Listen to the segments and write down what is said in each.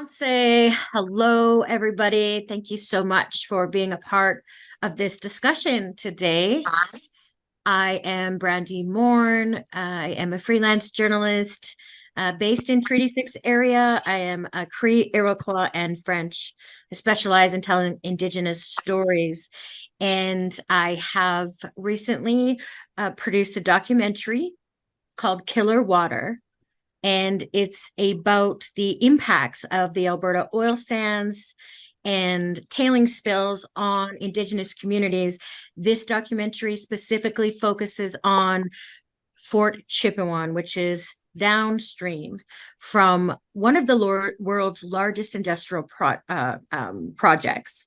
Say hello, everybody. Thank you so much for being a part of this discussion today. I am Brandi Morin. I am a freelance journalist based in Treaty 6 area. I am a Cree, Iroquois, and French. I specialize in telling Indigenous stories. And I have recently produced a documentary called Killer Water. And it's about the impacts of the Alberta oil sands and tailing spills on Indigenous communities. This documentary specifically focuses on Fort Chipewyan, which is downstream from one of the world's largest industrial projects.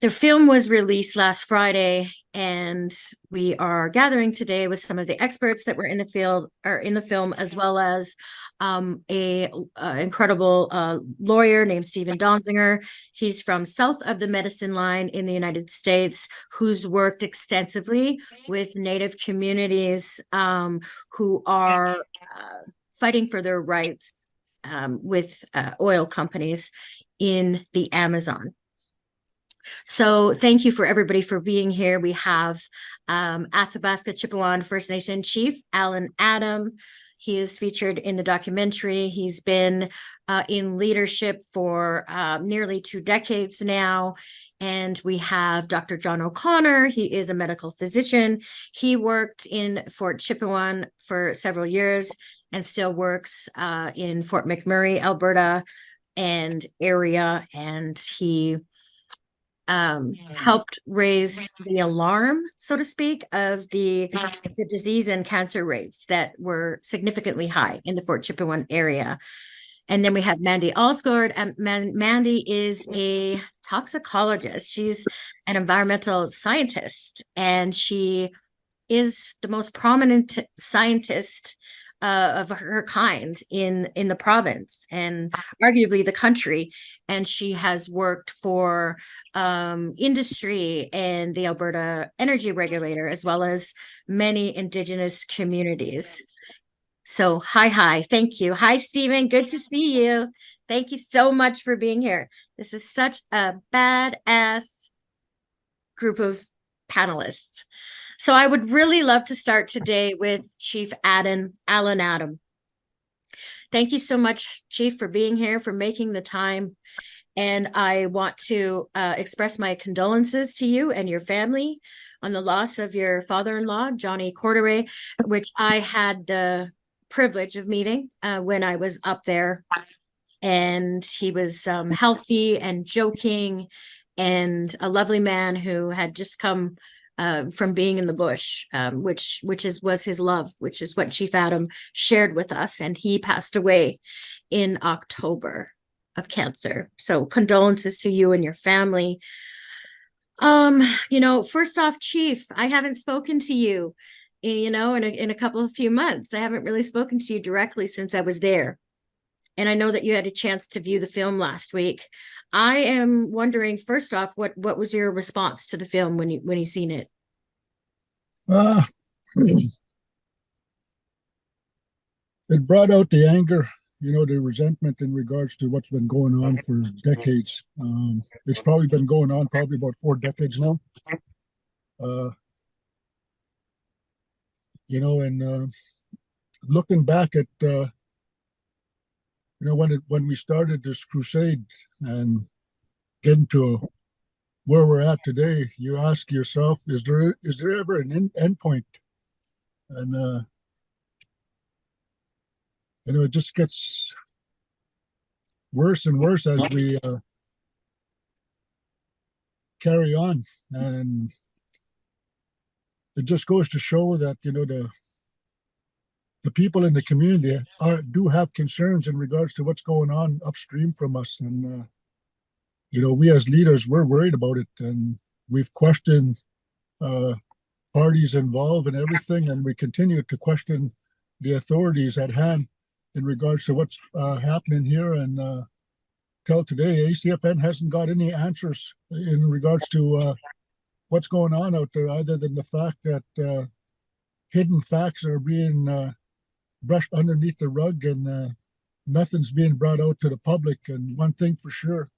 The film was released last Friday, and we are gathering today with some of the experts that were in the field or in the film, as well as a incredible lawyer named Steven Donziger. He's from south of the Medicine Line in the United States, who's worked extensively with Native communities who are fighting for their rights with oil companies in the Amazon. So thank you for everybody for being here. We have Athabasca Chipewyan First Nation Chief Allan Adam. He is featured in the documentary. He's been in leadership for nearly 2 decades now. And we have Dr. John O'Connor. He is a medical physician. He worked in Fort Chipewyan for several years and still works in Fort McMurray, Alberta and area. And he helped raise the alarm, so to speak, of the disease and cancer rates that were significantly high in the Fort Chipewyan area. And then we have Mandy Olsgard, and Mandy is a toxicologist. She's an environmental scientist, and she is the most prominent scientist of her kind in the province and arguably the country. And she has worked for industry and the Alberta Energy Regulator, as well as many Indigenous communities. So hi, thank you. Hi, Stephen, good to see you. Thank you so much for being here. This is such a badass group of panelists. So I would really love to start today with Chief Allan Adam. Thank you so much, Chief, for being here, for making the time. And I want to express my condolences to you and your family on the loss of your father-in-law, Johnny Corderay, which I had the privilege of meeting when I was up there. And he was healthy and joking and a lovely man who had just come from being in the bush, which was his love, which is what Chief Adam shared with us. And he passed away in October of cancer. So condolences to you and your family. First off, Chief, I haven't spoken to you, in a few months. I haven't really spoken to you directly since I was there. And I know that you had a chance to view the film last week. I am wondering, first off, what was your response to the film when you seen it? It brought out the anger, the resentment in regards to what's been going on for decades. It's probably been going on probably about 4 decades now. And looking back at when we started this crusade and getting to where we're at today, you ask yourself, is there ever an end point? And it just gets worse and worse as we carry on. And it just goes to show that the people in the community do have concerns in regards to what's going on upstream from us. And we as leaders, we're worried about it, and we've questioned parties involved and everything, and we continue to question the authorities at hand in regards to what's happening here. And till today, ACFN hasn't got any answers in regards to what's going on out there, other than the fact that hidden facts are being brushed underneath the rug, and nothing's being brought out to the public. And one thing for sure,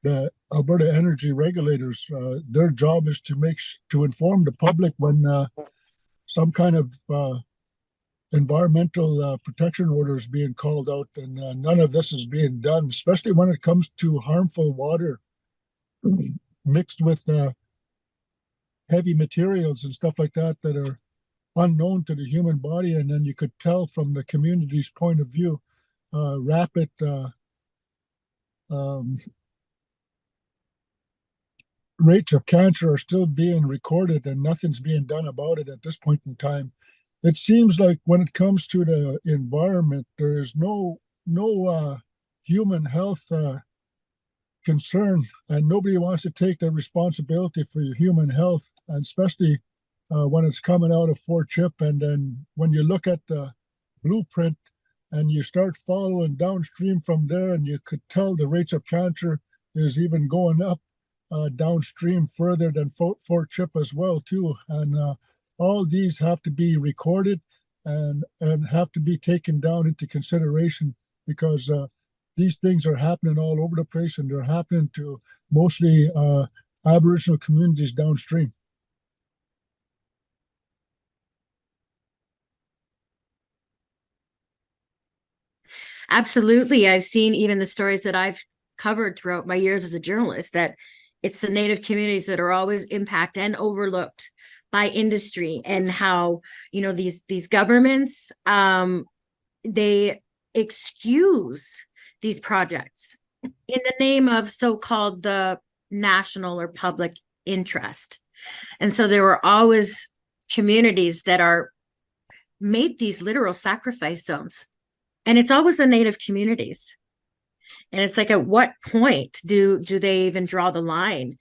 the Alberta energy regulators, their job is to inform the public when some kind of environmental protection order is being called out, and none of this is being done, especially when it comes to harmful water mixed with heavy materials and stuff like that that are unknown to the human body. And then you could tell from the community's point of view, rapid rates of cancer are still being recorded, and nothing's being done about it at this point in time. It seems like when it comes to the environment, there is no human health concern, and nobody wants to take the responsibility for your human health, and especially when it's coming out of Fort Chip. And then when you look at the blueprint and you start following downstream from there, and you could tell the rates of cancer is even going up downstream further than Fort Chip as well too. And all these have to be recorded and have to be taken down into consideration, because these things are happening all over the place, and they're happening to mostly Aboriginal communities downstream. Absolutely. I've seen even the stories that I've covered throughout my years as a journalist, that it's the Native communities that are always impacted and overlooked by industry, and how, these governments, they excuse these projects in the name of so-called the national or public interest. And so there were always communities that are made these literal sacrifice zones, and it's always the Native communities. And it's like, at what point do they even draw the line?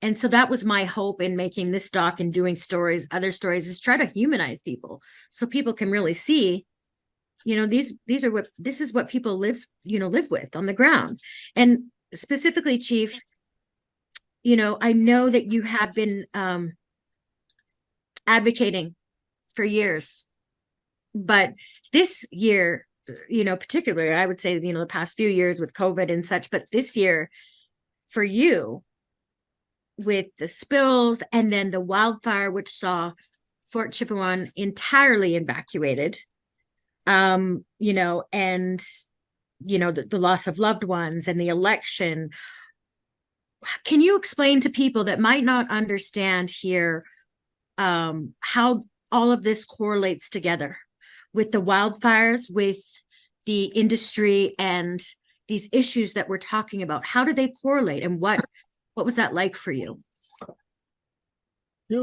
And so that was my hope in making this doc and doing other stories, is try to humanize people so people can really see, this is what people live with on the ground. And specifically, Chief, I know that you have been advocating for years, but this year, particularly, I would say, the past few years with COVID and such, but this year for you, with the spills and then the wildfire, which saw Fort Chipewyan entirely evacuated, and the loss of loved ones and the election. Can you explain to people that might not understand here how all of this correlates together with the wildfires, with the industry, and these issues that we're talking about? How do they correlate, and what was that like for you? It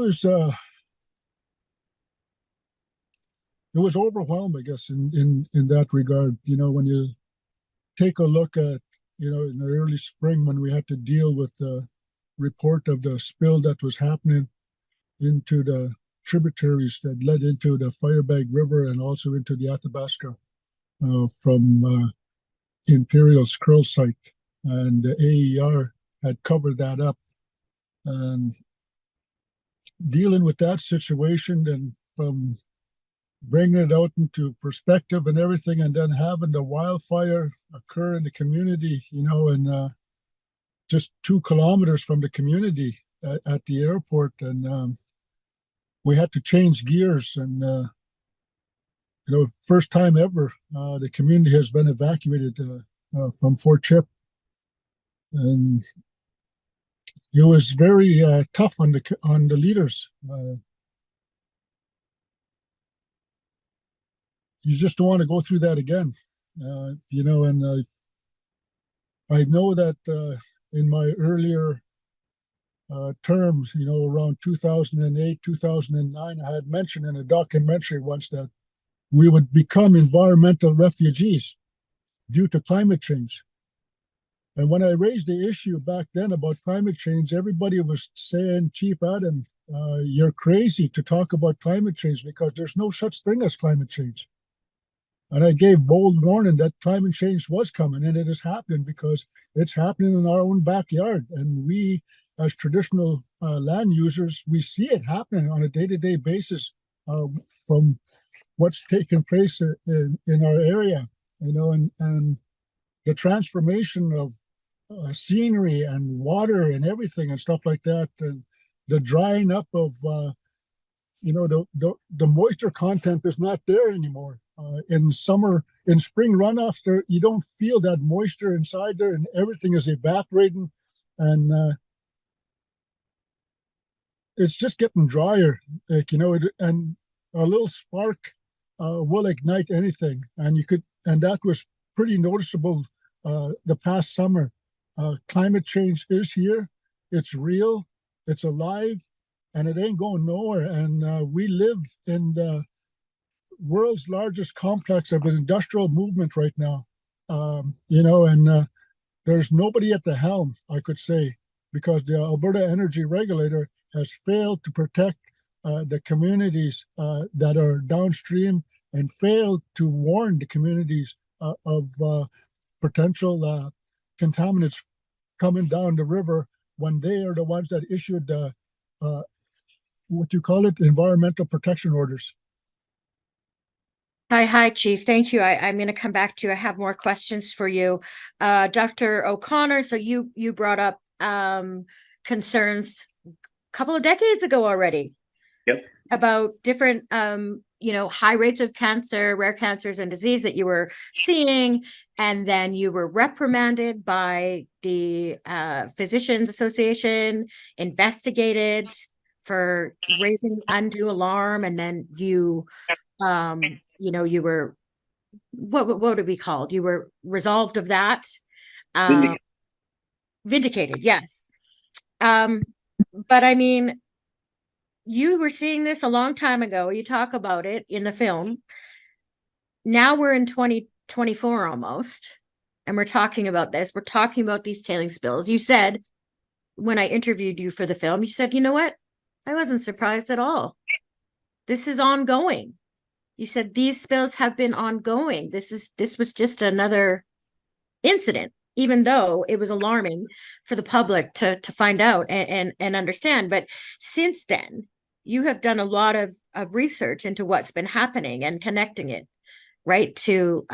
was overwhelmed, I guess, in that regard. When you take a look at, in the early spring, when we had to deal with the report of the spill that was happening into the tributaries that led into the Firebag River and also into the Athabasca from Imperial's Curl site, and the AER had covered that up. And dealing with that situation, and from bringing it out into perspective and everything, and then having the wildfire occur in the community, and just 2 kilometers from the community at the airport. And we had to change gears, and first time ever, the community has been evacuated from Fort Chip. And it was very tough on the leaders. You just don't want to go through that again, and I know that in my earlier terms, around 2008, 2009, I had mentioned in a documentary once that we would become environmental refugees due to climate change. And when I raised the issue back then about climate change, everybody was saying, Chief Adam, you're crazy to talk about climate change, because there's no such thing as climate change. And I gave bold warning that climate change was coming, and it is happening, because it's happening in our own backyard. And we, as traditional land users, we see it happening on a day-to-day basis from what's taking place in our area. and the transformation of scenery and water and everything and stuff like that, and the drying up of the moisture content is not there anymore. In spring runoffs, there you don't feel that moisture inside there, and everything is evaporating, and it's just getting drier. And a little spark will ignite anything, and that was pretty noticeable the past summer. Climate change is here. It's real. It's alive, and it ain't going nowhere. And we live in the world's largest complex of an industrial movement right now. And there's nobody at the helm, I could say, because the Alberta Energy Regulator has failed to protect the communities that are downstream, and failed to warn the communities of potential contaminants coming down the river when they are the ones that issued environmental protection orders. Hi, Chief. Thank you. I'm going to come back to you. I have more questions for you. Dr. O'Connor, so you brought up concerns a couple of decades ago already. Yep. About different, high rates of cancer, rare cancers and disease that you were seeing. And then you were reprimanded by the Physicians Association, investigated for raising undue alarm. And then you were, what would it be called? You were resolved of that. Vindicated, yes. But I mean, you were seeing this a long time ago. You talk about it in the film. Now we're in 2024 almost, and we're talking about this. We're talking about these tailing spills. You said, when I interviewed you for the film, you said, you know what? I wasn't surprised at all. This is ongoing. You said these spills have been ongoing. This was just another incident, even though it was alarming for the public to find out and understand. But since then, you have done a lot of research into what's been happening and connecting it, right, to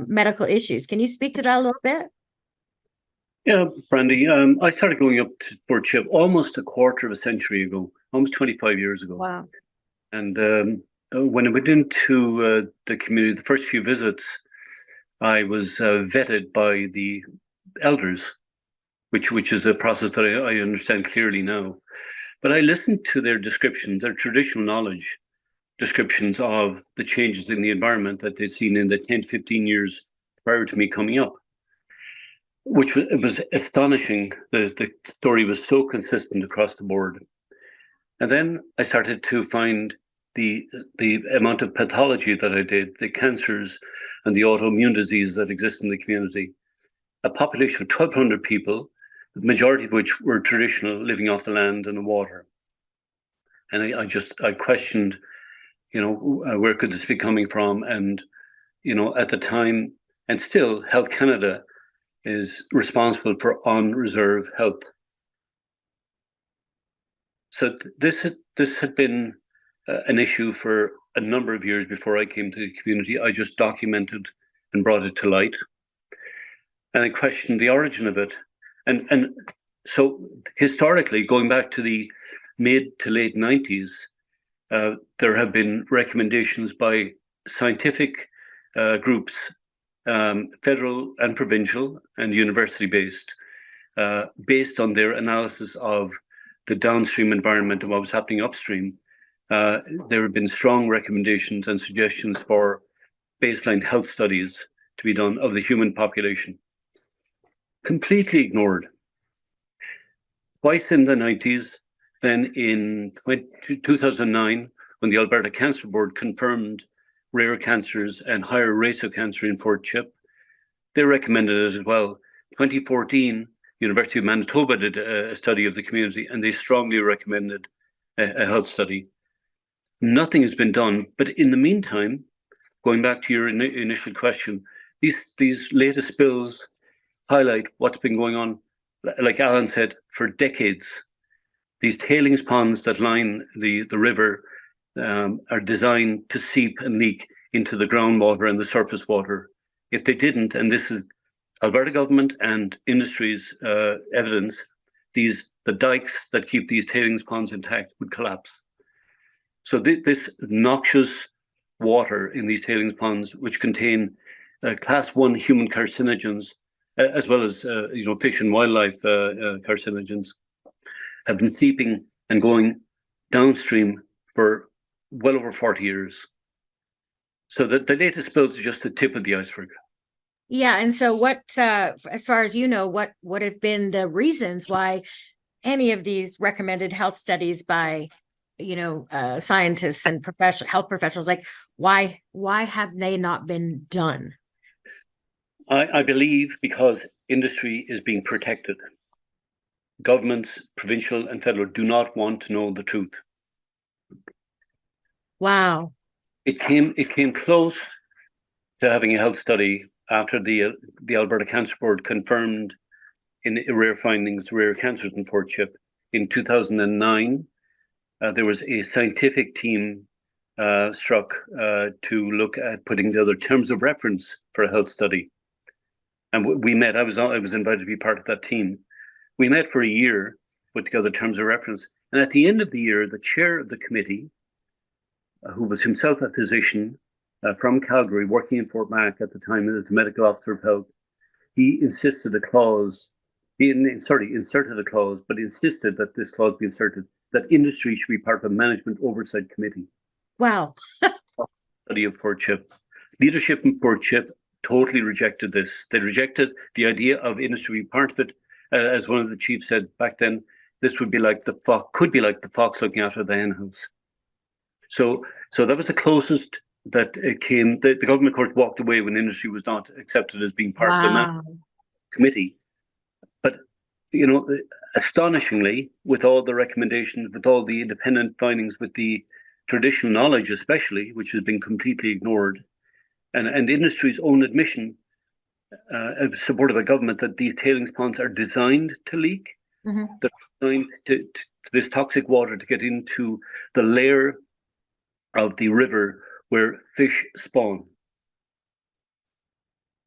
medical issues. Can you speak to that a little bit? Yeah, Brandi. I started going up to Fort Chip almost a quarter of a century ago, almost 25 years ago. Wow. And when I went into the community, the first few visits, I was vetted by the elders, which is a process that I understand clearly now. But I listened to their descriptions, their traditional knowledge descriptions of the changes in the environment that they'd seen in the 10 to 15 years prior to me coming up, which was astonishing. The story was so consistent across the board. And then I started to find the amount of pathology that I did, the cancers and the autoimmune disease that exist in the community. A population of 1,200 people, the majority of which were traditional, living off the land and the water. And I questioned, where could this be coming from? And, at the time, and still, Health Canada is responsible for on-reserve health. So this had been an issue for a number of years before I came to the community. I just documented and brought it to light. And I questioned the origin of it. And so historically, going back to the mid to late 90s, there have been recommendations by scientific groups, federal and provincial and university-based, based on their analysis of the downstream environment and what was happening upstream. There have been strong recommendations and suggestions for baseline health studies to be done of the human population. Completely ignored. Twice in the 90s, then in 2009, when the Alberta Cancer Board confirmed rare cancers and higher rates of cancer in Fort Chip, they recommended it as well. 2014, University of Manitoba did a study of the community, and they strongly recommended a health study. Nothing has been done, but in the meantime, going back to your initial question, these latest spills highlight what's been going on, like Alan said, for decades. These tailings ponds that line the river are designed to seep and leak into the groundwater and the surface water. If they didn't, and this is Alberta government and industry's evidence, the dikes that keep these tailings ponds intact would collapse. So this noxious water in these tailings ponds, which contain class 1 human carcinogens, as well as fish and wildlife carcinogens, have been seeping and going downstream for well over 40 years. So the latest spills are just the tip of the iceberg. Yeah, and so what, as far as you know, what have been the reasons why any of these recommended health studies by, scientists and health professionals, like why have they not been done? I believe because industry is being protected. Governments, provincial and federal, do not want to know the truth. Wow. It came close to having a health study after the Alberta Cancer Board confirmed in rare findings, rare cancers in Fort Chip in 2009. There was a scientific team struck to look at putting together terms of reference for a health study. And we met. I was invited to be part of that team. We met for a year, put together terms of reference. And at the end of the year, the chair of the committee, who was himself a physician from Calgary, working in Fort Mac at the time as the medical officer of health, he insisted a clause. He inserted a clause, but he insisted that this clause be inserted, that industry should be part of a management oversight committee. Wow. Study of Fort Chip. Leadership in Fort Chip totally rejected this. They rejected the idea of industry being part of it. As one of the chiefs said back then, this would be like the fox, could be like the fox looking after the hen house. So that was the closest that it came. The government, of course, walked away when industry was not accepted as being part of the management committee. But astonishingly, with all the recommendations, with all the independent findings, with the traditional knowledge especially, which has been completely ignored, and industry's own admission, supported by government, that these tailings ponds are designed to leak. Mm-hmm. They're designed to this toxic water to get into the layer of the river where fish spawn.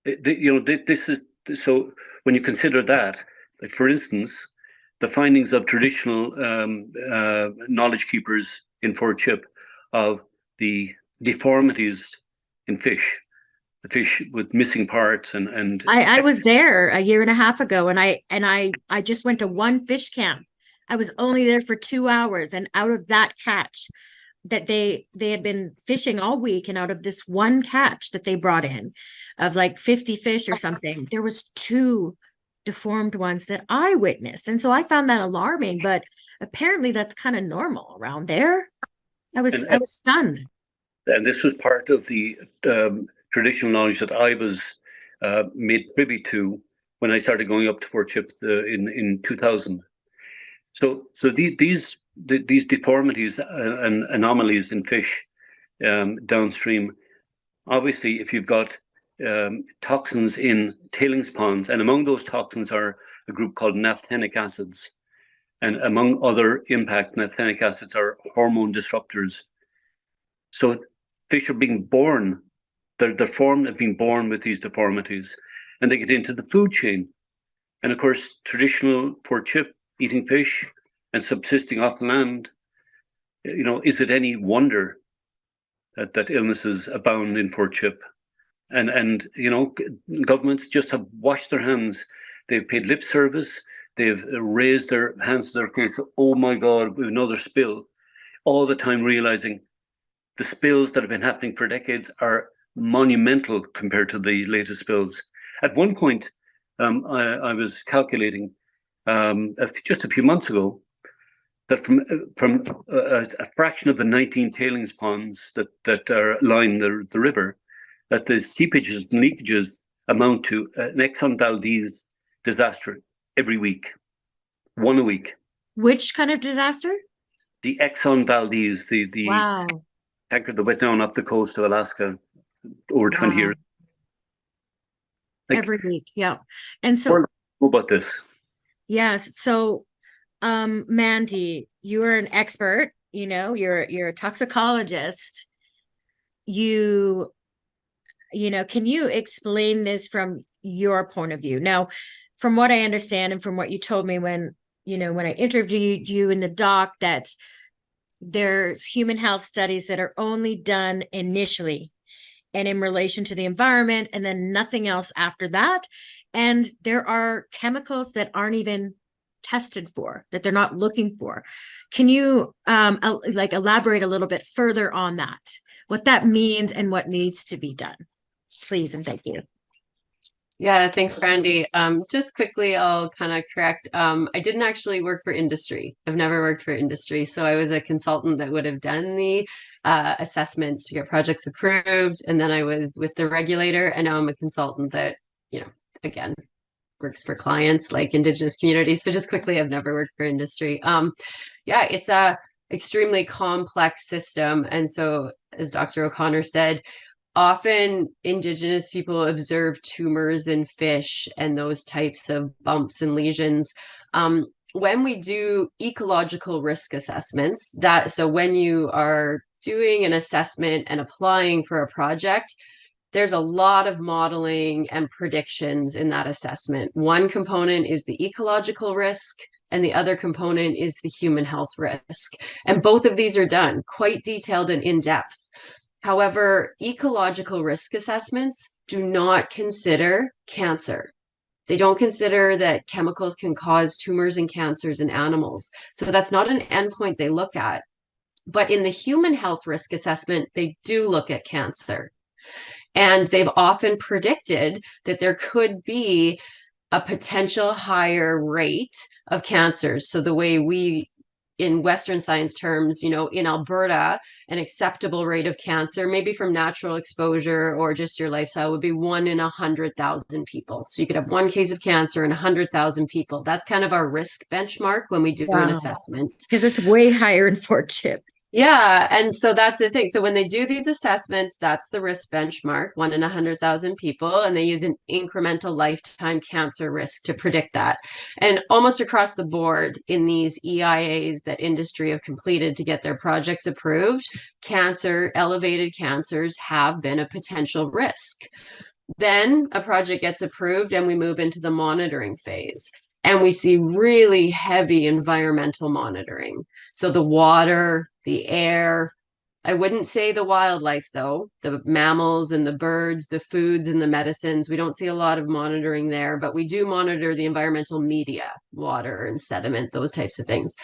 This is so. When you consider that, like for instance, the findings of traditional knowledge keepers in Fort Chip of the deformities in fish, the fish with missing parts, and I was there a year and a half ago, and I just went to one fish camp. I was only there for 2 hours, and out of that catch that they had been fishing all week, and out of this one catch that they brought in of like 50 fish or something, there was 2 deformed ones that I witnessed. And so I found that alarming, but apparently that's kind of normal around there. I was stunned. And this was part of the traditional knowledge that I was made privy to when I started going up to Fort Chip in 2000. So these deformities and anomalies in fish downstream, obviously, if you've got toxins in tailings ponds, and among those toxins are a group called naphthenic acids, and among other impact, naphthenic acids are hormone disruptors. So fish are being born, they're formed and being born with these deformities, and they get into the food chain. And of course, traditional Fort Chip, eating fish and subsisting off the land, is it any wonder that illnesses abound in Fort Chip? And governments just have washed their hands. They've paid lip service. They've raised their hands to their face. Oh my God, we have another spill. All the time realizing the spills that have been happening for decades are monumental compared to the latest spills. At one point, I was calculating just a few months ago that from a fraction of the 19 tailings ponds that are line the river, that the seepages and leakages amount to an Exxon Valdez disaster every week, one a week. Which kind of disaster? The Exxon Valdez, the Wow. tanker that went down off the coast of Alaska over 20 years. Every week, yeah. And so, what about this? Yes. So, Mandy, you are an expert. You're a toxicologist. you know, can you explain this from your point of view? Now, from what I understand and from what you told me when, you know, when I interviewed you in the doc, that there's human health studies that are only done initially and in relation to the environment, and then nothing else after that. And there are chemicals that aren't even tested for, that they're not looking for. Can you like elaborate a little bit further on that, what that means and what needs to be done, please? And thank you. Yeah, thanks, Brandi. Just quickly, I'll kind of correct. I didn't actually work for industry. I've never worked for industry. So I was a consultant that would have done the assessments to get projects approved. And then I was with the regulator, and now I'm a consultant that, you know, again, works for clients like Indigenous communities. So just quickly, I've never worked for industry. Yeah, it's a extremely complex system. And so, as Dr. O'Connor said, often Indigenous people observe tumors in fish and those types of bumps and lesions. When we do ecological risk assessments, so when you are doing an assessment and applying for a project, there's a lot of modeling and predictions in that assessment. One component is the ecological risk, and the other component is the human health risk. And both of these are done quite detailed and in depth. However, ecological risk assessments do not consider cancer. They don't consider that chemicals can cause tumors and cancers in animals. So that's not an endpoint they look at. But in the human health risk assessment, they do look at cancer. And they've often predicted that there could be a potential higher rate of cancers. So the way we, in Western science terms, you know, in Alberta, an acceptable rate of cancer, maybe from natural exposure or just your lifestyle, would be 1 in 100,000 people. So you could have one case of cancer in 100,000 people. That's kind of our risk benchmark when we do an assessment. Because it's way higher in Fort Chip. Yeah. And so that's the thing. So when they do these assessments, that's the risk benchmark, 1 in 100,000 people, and they use an incremental lifetime cancer risk to predict that. And almost across the board in these EIAs that industry have completed to get their projects approved, elevated cancers have been a potential risk. Then a project gets approved and we move into the monitoring phase. And we see really heavy environmental monitoring. So the water, the air, I wouldn't say the wildlife though, the mammals and the birds, the foods and the medicines. We don't see a lot of monitoring there, but we do monitor the environmental media, water and sediment, those types of things.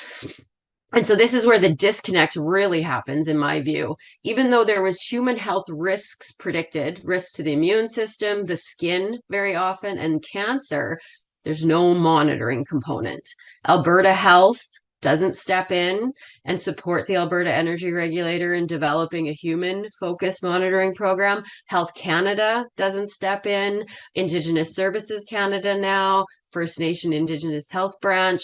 And so this is where the disconnect really happens, in my view. Even though there was human health risks predicted, risks to the immune system, the skin very often, and cancer, there's no monitoring component. Alberta Health doesn't step in and support the Alberta Energy Regulator in developing a human-focused monitoring program. Health Canada doesn't step in. Indigenous Services Canada now, First Nation Indigenous Health Branch,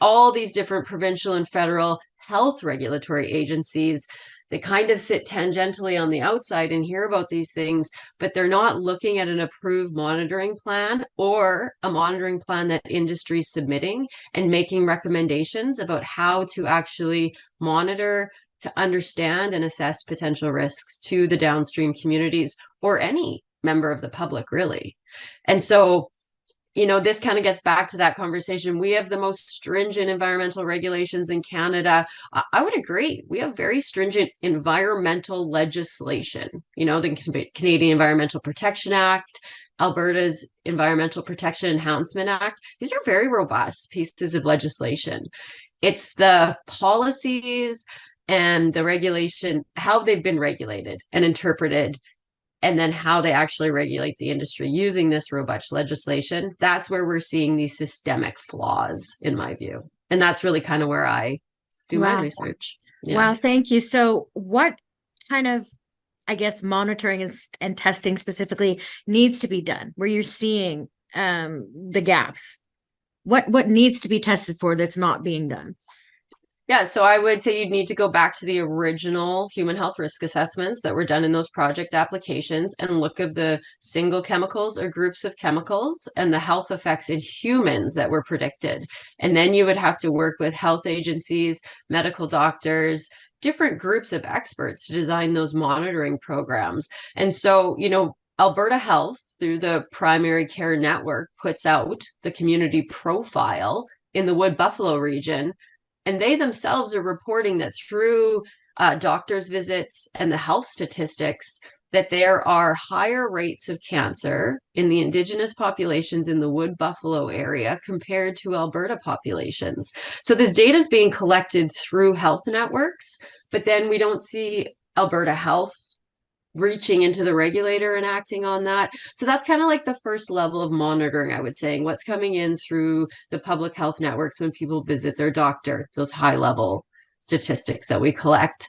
all these different provincial and federal health regulatory agencies, they kind of sit tangentially on the outside and hear about these things, but they're not looking at an approved monitoring plan or a monitoring plan that industry is submitting and making recommendations about how to actually monitor, to understand and assess potential risks to the downstream communities or any member of the public, really. And so, you know, this kind of gets back to that conversation. We have the most stringent environmental regulations in Canada. I would agree. We have very stringent environmental legislation. You know, the Canadian Environmental Protection Act, Alberta's Environmental Protection Enhancement Act. These are very robust pieces of legislation. It's the policies and the regulation, how they've been regulated and interpreted, and then how they actually regulate the industry using this robust legislation. That's where we're seeing these systemic flaws, in my view. And that's really kind of where I do my research. Yeah. Wow, thank you. So what kind of, I guess, monitoring and testing specifically needs to be done where you're seeing the gaps? What needs to be tested for that's not being done? Yeah, so I would say you'd need to go back to the original human health risk assessments that were done in those project applications and look at the single chemicals or groups of chemicals and the health effects in humans that were predicted. And then you would have to work with health agencies, medical doctors, different groups of experts to design those monitoring programs. And so, Alberta Health, through the Primary Care Network, puts out the community profile in the Wood Buffalo region. And they themselves are reporting that through doctor's visits and the health statistics, that there are higher rates of cancer in the Indigenous populations in the Wood Buffalo area compared to Alberta populations. So this data is being collected through health networks, but then we don't see Alberta Health reaching into the regulator and acting on that. So that's kind of like the first level of monitoring, I would say, what's coming in through the public health networks when people visit their doctor, those high level statistics that we collect.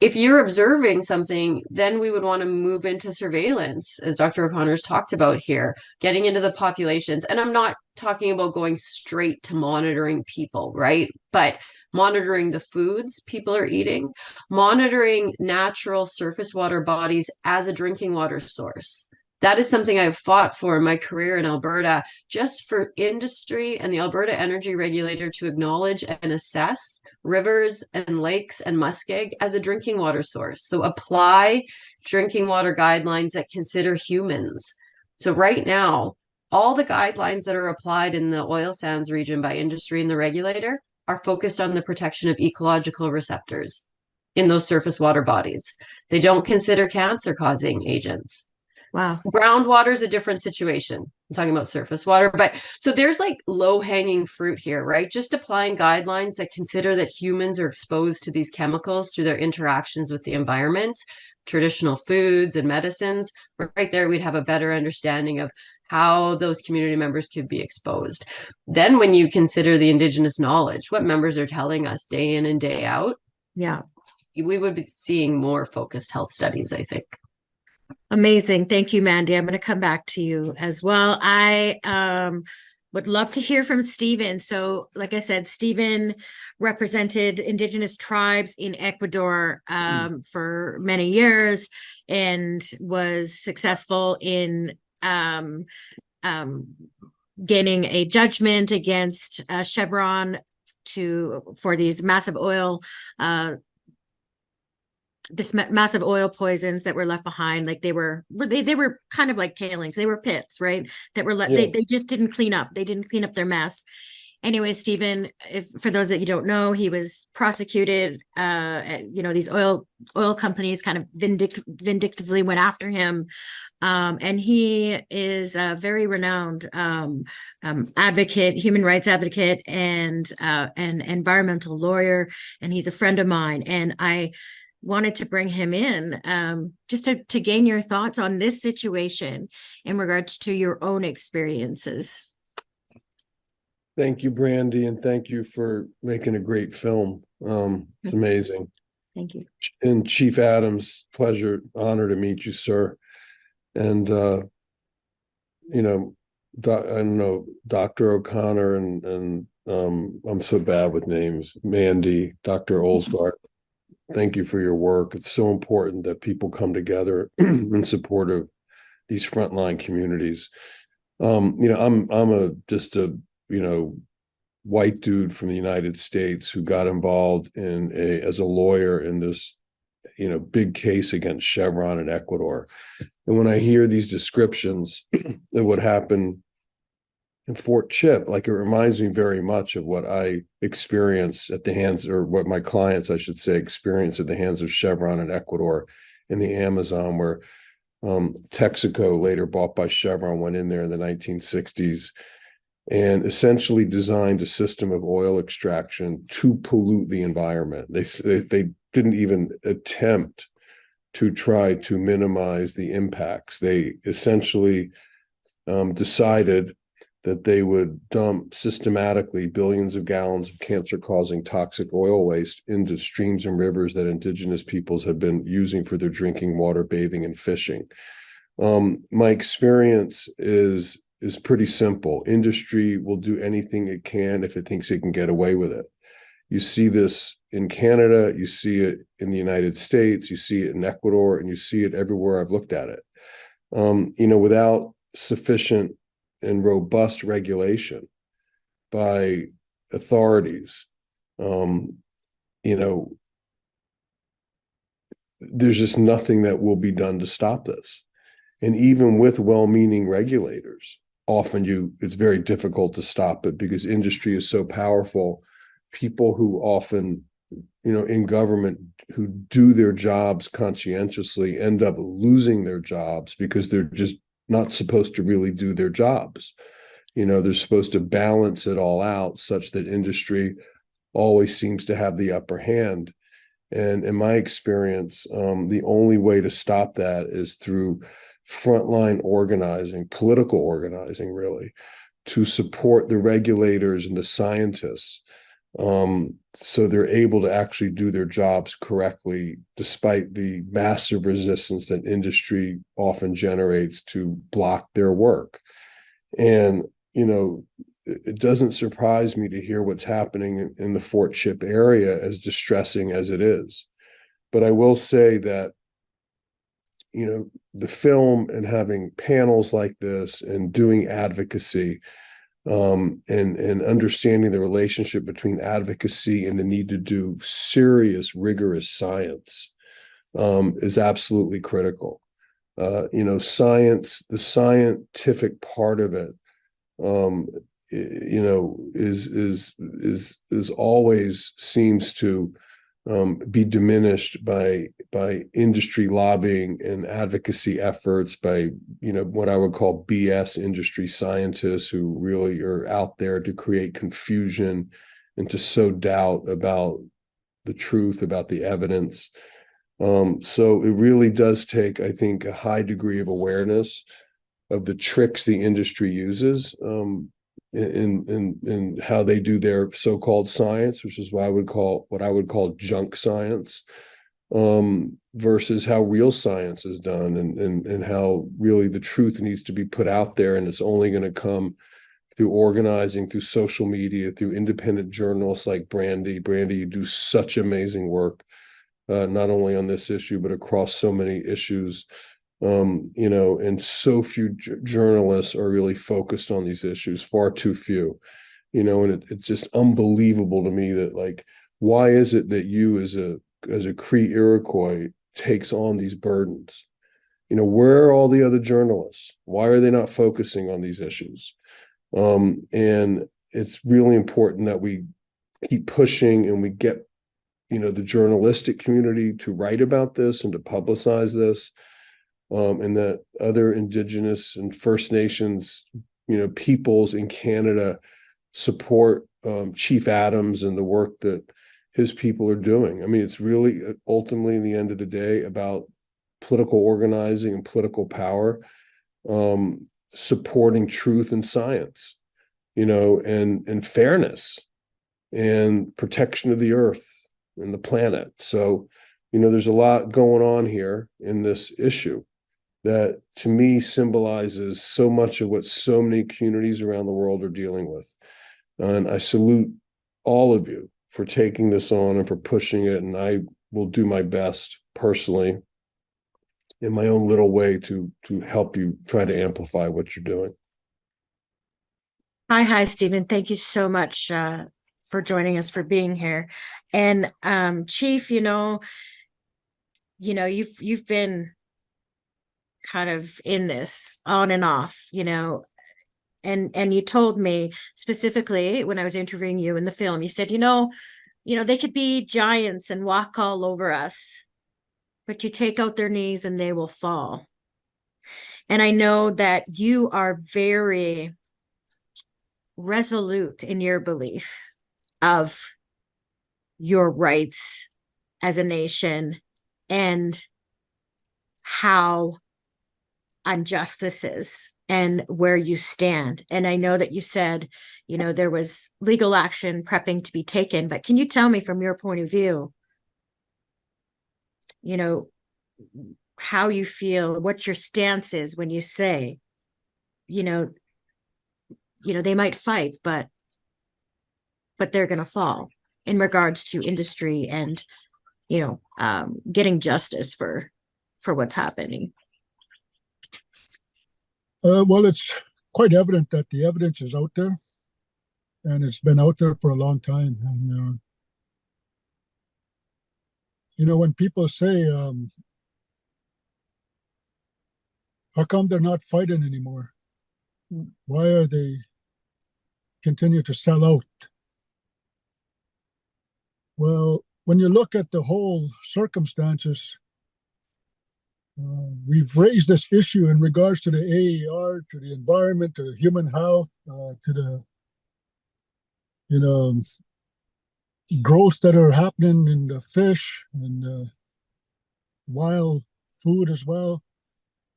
If you're observing something, then we would want to move into surveillance, as Dr. O'Connor's talked about here, getting into the populations. And I'm not talking about going straight to monitoring people, right? But monitoring the foods people are eating, monitoring natural surface water bodies as a drinking water source. That is something I've fought for in my career in Alberta, just for industry and the Alberta Energy Regulator to acknowledge and assess rivers and lakes and muskeg as a drinking water source. So apply drinking water guidelines that consider humans. So right now, all the guidelines that are applied in the oil sands region by industry and the regulator are focused on the protection of ecological receptors in those surface water bodies. They don't consider cancer-causing agents. Wow. Groundwater is a different situation. I'm talking about surface water, but so there's like low-hanging fruit here, right? Just applying guidelines that consider that humans are exposed to these chemicals through their interactions with the environment, traditional foods and medicines. Right there, we'd have a better understanding of how those community members could be exposed. Then when you consider the Indigenous knowledge, what members are telling us day in and day out, Yeah. we would be seeing more focused health studies, I think. Amazing. Thank you, Mandy. I'm going to come back to you as well. I would love to hear from Stephen. So, like I said, Stephen represented Indigenous tribes in Ecuador for many years and was successful in gaining a judgment against Chevron for these massive oil massive oil poisons that were left behind. Like they were kind of like tailings. They were pits, right? That were they just didn't clean up. They didn't clean up their mess. Anyway, Stephen, for those that you don't know, he was prosecuted. These oil companies kind of vindictively went after him, and he is a very renowned advocate, human rights advocate, and an environmental lawyer. And he's a friend of mine, and I wanted to bring him in just to gain your thoughts on this situation in regards to your own experiences. Thank you, Brandi, and thank you for making a great film. It's amazing. Thank you. And Chief Adams, honor to meet you, sir. And I know Dr. O'Connor and I'm so bad with names. Mandy, Dr. Olsgard. Thank you for your work. It's so important that people come together in support of these frontline communities. I'm just a white dude from the United States who got involved as a lawyer in this, big case against Chevron in Ecuador. And when I hear these descriptions of what happened in Fort Chip, like it reminds me very much of what I experienced at the hands, or what my clients, I should say, experienced at the hands of Chevron in Ecuador in the Amazon, where Texaco, later bought by Chevron, went in there in the 1960s and essentially designed a system of oil extraction to pollute the environment. They didn't even attempt to try to minimize the impacts. They essentially decided that they would dump systematically billions of gallons of cancer-causing toxic oil waste into streams and rivers that Indigenous peoples have been using for their drinking water, bathing, and fishing. My experience is pretty simple. Industry will do anything it can if it thinks it can get away with it. You see this in Canada, you see it in the United States, you see it in Ecuador, and you see it everywhere I've looked at it. Without sufficient and robust regulation by authorities, there's just nothing that will be done to stop this. And even with well-meaning regulators, often it's very difficult to stop it because industry is so powerful. People who often, in government, who do their jobs conscientiously end up losing their jobs because they're just not supposed to really do their jobs. They're supposed to balance it all out such that industry always seems to have the upper hand. And in my experience, the only way to stop that is through frontline organizing, political organizing, really, to support the regulators and the scientists, so they're able to actually do their jobs correctly, despite the massive resistance that industry often generates to block their work. And, it doesn't surprise me to hear what's happening in the Fort Chip area, as distressing as it is. But I will say that, the film and having panels like this and doing advocacy, and understanding the relationship between advocacy and the need to do serious, rigorous science, is absolutely critical. Science, the scientific part of it, is always seems to be diminished by industry lobbying and advocacy efforts by what I would call BS industry scientists who really are out there to create confusion and to sow doubt about the truth, about the evidence. So it really does take, I think, a high degree of awareness of the tricks the industry uses in how they do their so-called science, which is what I would call junk science, versus how real science is done, and how really the truth needs to be put out there, and it's only going to come through organizing, through social media, through independent journalists like Brandi. Brandi, you do such amazing work, not only on this issue but across so many issues. And so few journalists are really focused on these issues, far too few, and it's just unbelievable to me that, like, why is it that you as a Cree Iroquois takes on these burdens? Where are all the other journalists? Why are they not focusing on these issues? And it's really important that we keep pushing and we get, the journalistic community to write about this and to publicize this. And that other Indigenous and First Nations, peoples in Canada support Chief Adams and the work that his people are doing. I mean, it's really ultimately, in the end of the day, about political organizing and political power, supporting truth and science, and fairness and protection of the earth and the planet. So, there's a lot going on here in this issue that, to me, symbolizes so much of what so many communities around the world are dealing with. And I salute all of you for taking this on and for pushing it. And I will do my best personally in my own little way to help you try to amplify what you're doing. Hi, Stephen. Thank you so much for joining us, for being here. And Chief, you've been kind of in this on and off, and you told me specifically when I was interviewing you in the film, you said, they could be giants and walk all over us, but you take out their knees and they will fall. And I know that you are very resolute in your belief of your rights as a nation and how unjust this is and where you stand. And I know that you said, there was legal action prepping to be taken, but can you tell me from your point of view, how you feel, what your stance is when you say, they might fight, but they're going to fall in regards to industry and, getting justice for what's happening? Well, it's quite evident that the evidence is out there, and it's been out there for a long time. And when people say, how come they're not fighting anymore? Why are they continue to sell out? Well, when you look at the whole circumstances, we've raised this issue in regards to the AER, to the environment, to the human health, to the, growths that are happening in the fish and wild food as well.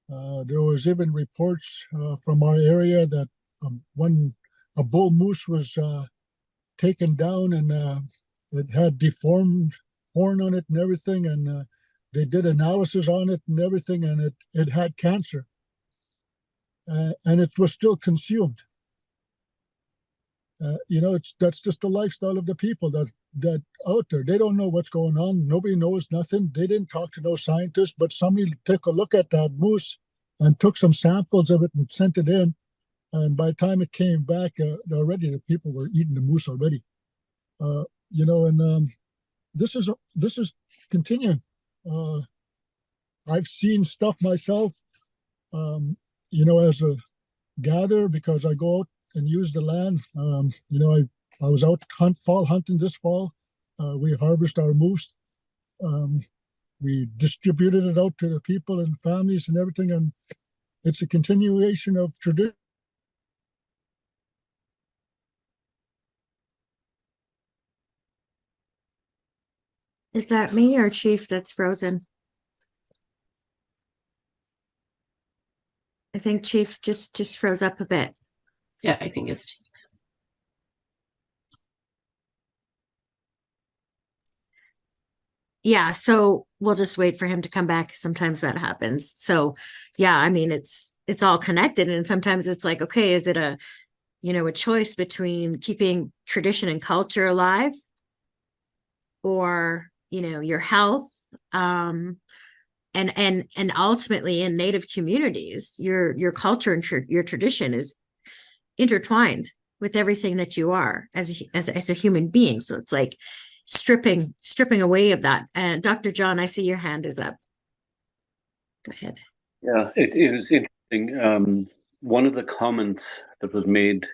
There was even reports from our area that a bull moose was taken down and it had deformed horn on it and everything, and they did analysis on it and everything, and it had cancer, and it was still consumed. That's just the lifestyle of the people that out there. They don't know what's going on. Nobody knows nothing. They didn't talk to no scientists, but somebody took a look at that moose and took some samples of it and sent it in. And by the time it came back, already the people were eating the moose already. This is continuing. I've seen stuff myself, as a gatherer, because I go out and use the land. I was out fall hunting this fall. We harvest our moose. We distributed it out to the people and families and everything, and it's a continuation of tradition. Is that me or Chief that's frozen? I think Chief just froze up a bit. Yeah, I think it's. Yeah, so we'll just wait for him to come back. Sometimes that happens. So yeah, I mean, it's all connected, and sometimes it's like, okay, is it a choice between keeping tradition and culture alive or your health, and ultimately in Native communities, your culture and your tradition is intertwined with everything that you are as a human being. So it's like stripping away of that. And Dr. John, I see your hand is up. Go ahead. Yeah, it is interesting. One of the comments that was made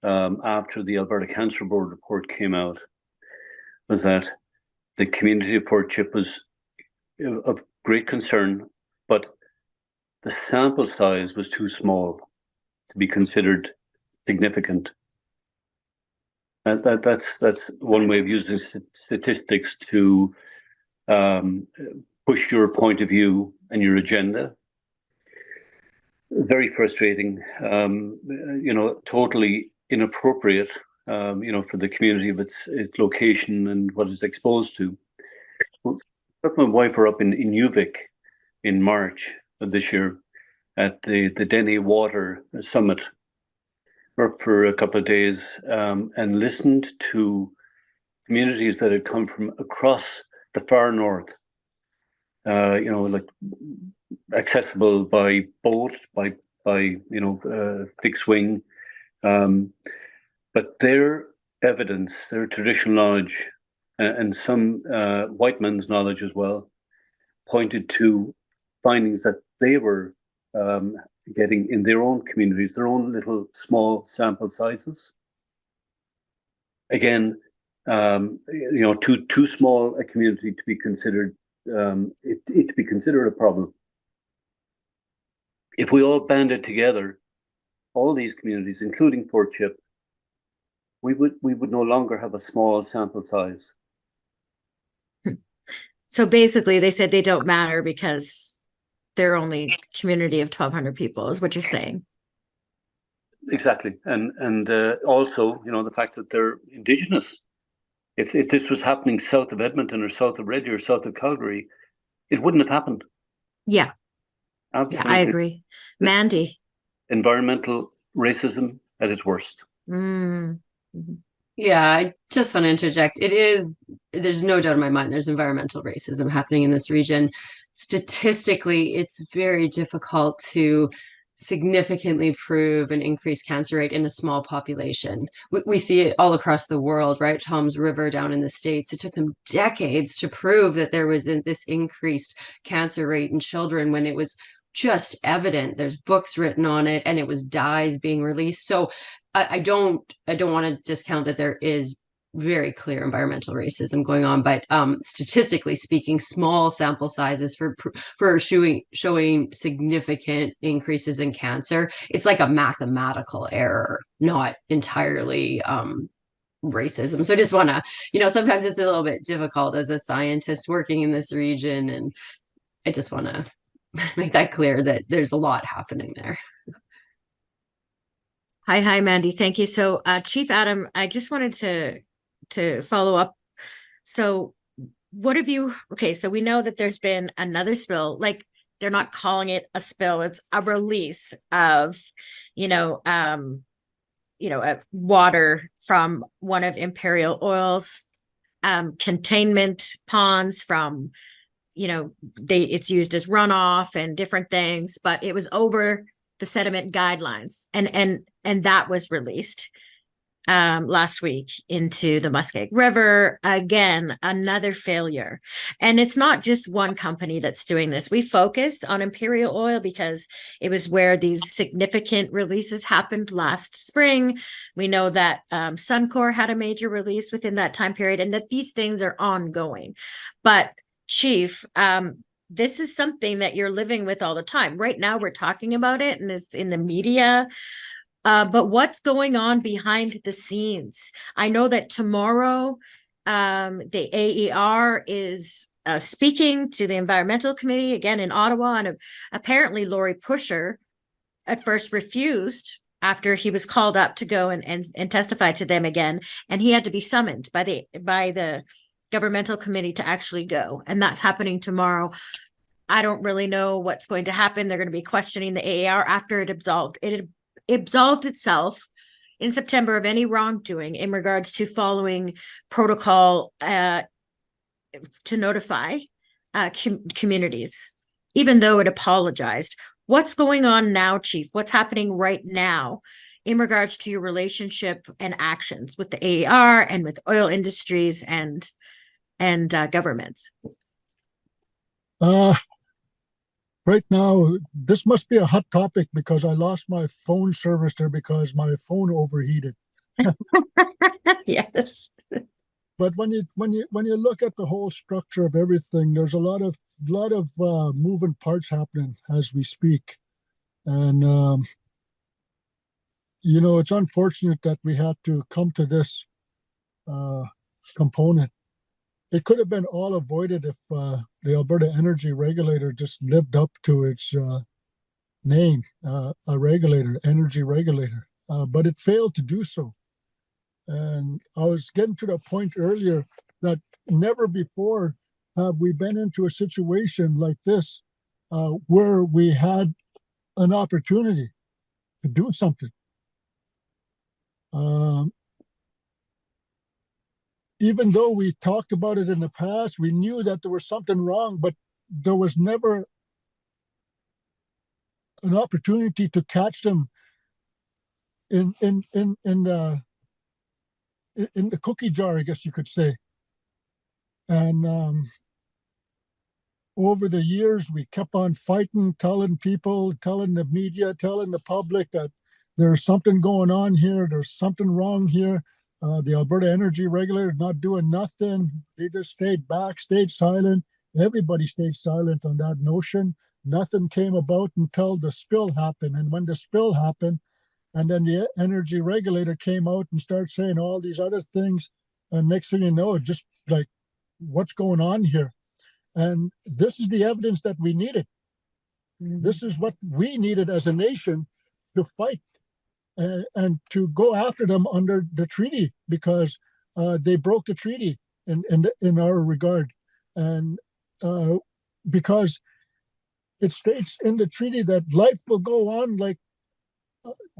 after the Alberta Cancer Board report came out was that the community of Fort Chip was of great concern, but the sample size was too small to be considered significant. That's one way of using statistics to push your point of view and your agenda. Very frustrating, totally inappropriate, for the community of its location and what it's exposed to. My wife were up in Yuvik in March of this year at the Denny Water Summit. We're up for a couple of days and listened to communities that had come from across the far north, like accessible by boat, by fixed wing, but their evidence, their traditional knowledge, and some white man's knowledge as well, pointed to findings that they were getting in their own communities, their own little small sample sizes. Again, too small a community to be considered it to be considered a problem. If we all banded together, all these communities, including Fort Chip, we would no longer have a small sample size. So basically, they said they don't matter because they're only community of 1,200 people, is what you're saying. Exactly, and also, the fact that they're Indigenous. If this was happening south of Edmonton or south of Red Deer or south of Calgary, it wouldn't have happened. Yeah. Absolutely. Yeah, I agree. Mandy. Environmental racism at its worst. Mm-hmm. Yeah, I just want to interject. There's no doubt in my mind there's environmental racism happening in this region. Statistically, it's very difficult to significantly prove an increased cancer rate in a small population. We see it all across the world, right? Tom's River down in the States, it took them decades to prove that there was this increased cancer rate in children when it was just evident. There's books written on it, and it was dyes being released. So I don't want to discount that there is very clear environmental racism going on, but statistically speaking, small sample sizes for showing significant increases in cancer, it's like a mathematical error, not entirely racism. So I just want to, sometimes it's a little bit difficult as a scientist working in this region, and I just want to make that clear that there's a lot happening there. Hi, Mandy. Thank you. So, Chief Adam, I just wanted to follow up. So so we know that there's been another spill, like they're not calling it a spill, it's a release of, water from one of Imperial Oil's containment ponds from, it's used as runoff and different things, but it was over the sediment guidelines, and that was released last week into the Muskeg River. Again, another failure. And it's not just one company that's doing this. We focus on Imperial Oil because it was where these significant releases happened last spring. We know that Suncor had a major release within that time period, and that these things are ongoing. But Chief, this is something that you're living with all the time. Right now, we're talking about it, and it's in the media. But what's going on behind the scenes? I know that tomorrow, the AER is speaking to the Environmental Committee again in Ottawa, and apparently Lori Pusher at first refused after he was called up to go and testify to them again, and he had to be summoned by the governmental committee to actually go, and that's happening tomorrow. I don't really know what's going to happen. They're going to be questioning the AER after it absolved. It absolved itself in September of any wrongdoing in regards to following protocol to notify communities, even though it apologized. What's going on now, Chief? What's happening right now in regards to your relationship and actions with the AER and with oil industries and governments? Right now, this must be a hot topic because I lost my phone service there because my phone overheated. Yes. But when you look at the whole structure of everything, there's a lot of moving parts happening as we speak, and it's unfortunate that we had to come to this component. It could have been all avoided if the Alberta Energy Regulator just lived up to its name, a regulator, energy regulator, but it failed to do so. And I was getting to the point earlier that never before have we been into a situation like this where we had an opportunity to do something. Even though we talked about it in the past, we knew that there was something wrong, but there was never an opportunity to catch them in the cookie jar, I guess you could say. And over the years, we kept on fighting, telling people, telling the media, telling the public that there's something going on here, there's something wrong here. The Alberta Energy Regulator not doing nothing. They just stayed back, stayed silent. Everybody stayed silent on that notion. Nothing came about until the spill happened. And when the spill happened, and then the Energy Regulator came out and started saying all these other things, and next thing you know, just like, what's going on here? And this is the evidence that we needed. Mm-hmm. This is what we needed as a nation to fight and to go after them under the treaty, because they broke the treaty in our regard, and because it states in the treaty that life will go on, like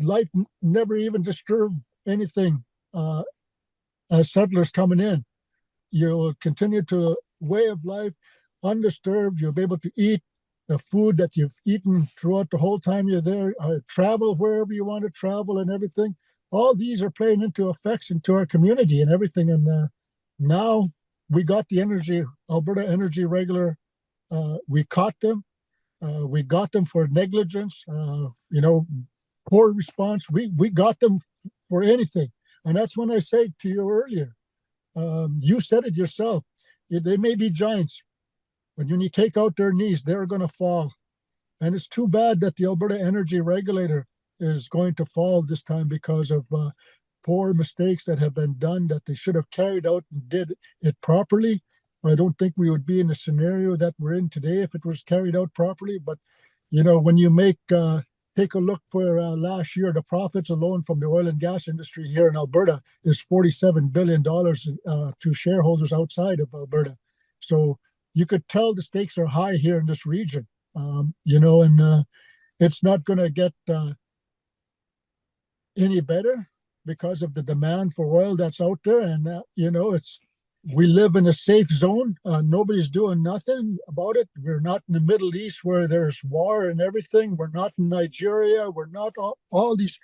life never even disturbed anything as settlers coming in. You'll continue to way of life undisturbed. You'll be able to eat, the food that you've eaten throughout the whole time you're there, travel wherever you want to travel and everything. All these are playing into effects into our community and everything. And now we got the Alberta Energy Regulator. We caught them. We got them for negligence, poor response. We got them for anything. And that's when I said to you earlier, you said it yourself. They may be giants, but when you take out their knees, they're going to fall. And it's too bad that the Alberta Energy Regulator is going to fall this time because of poor mistakes that have been done that they should have carried out and did it properly. I don't think we would be in the scenario that we're in today if it was carried out properly. But, when you take a look for last year, the profits alone from the oil and gas industry here in Alberta is $47 billion to shareholders outside of Alberta. So you could tell the stakes are high here in this region, and it's not going to get any better because of the demand for oil that's out there. And, we live in a safe zone. Nobody's doing nothing about it. We're not in the Middle East where there's war and everything. We're not in Nigeria. We're not all these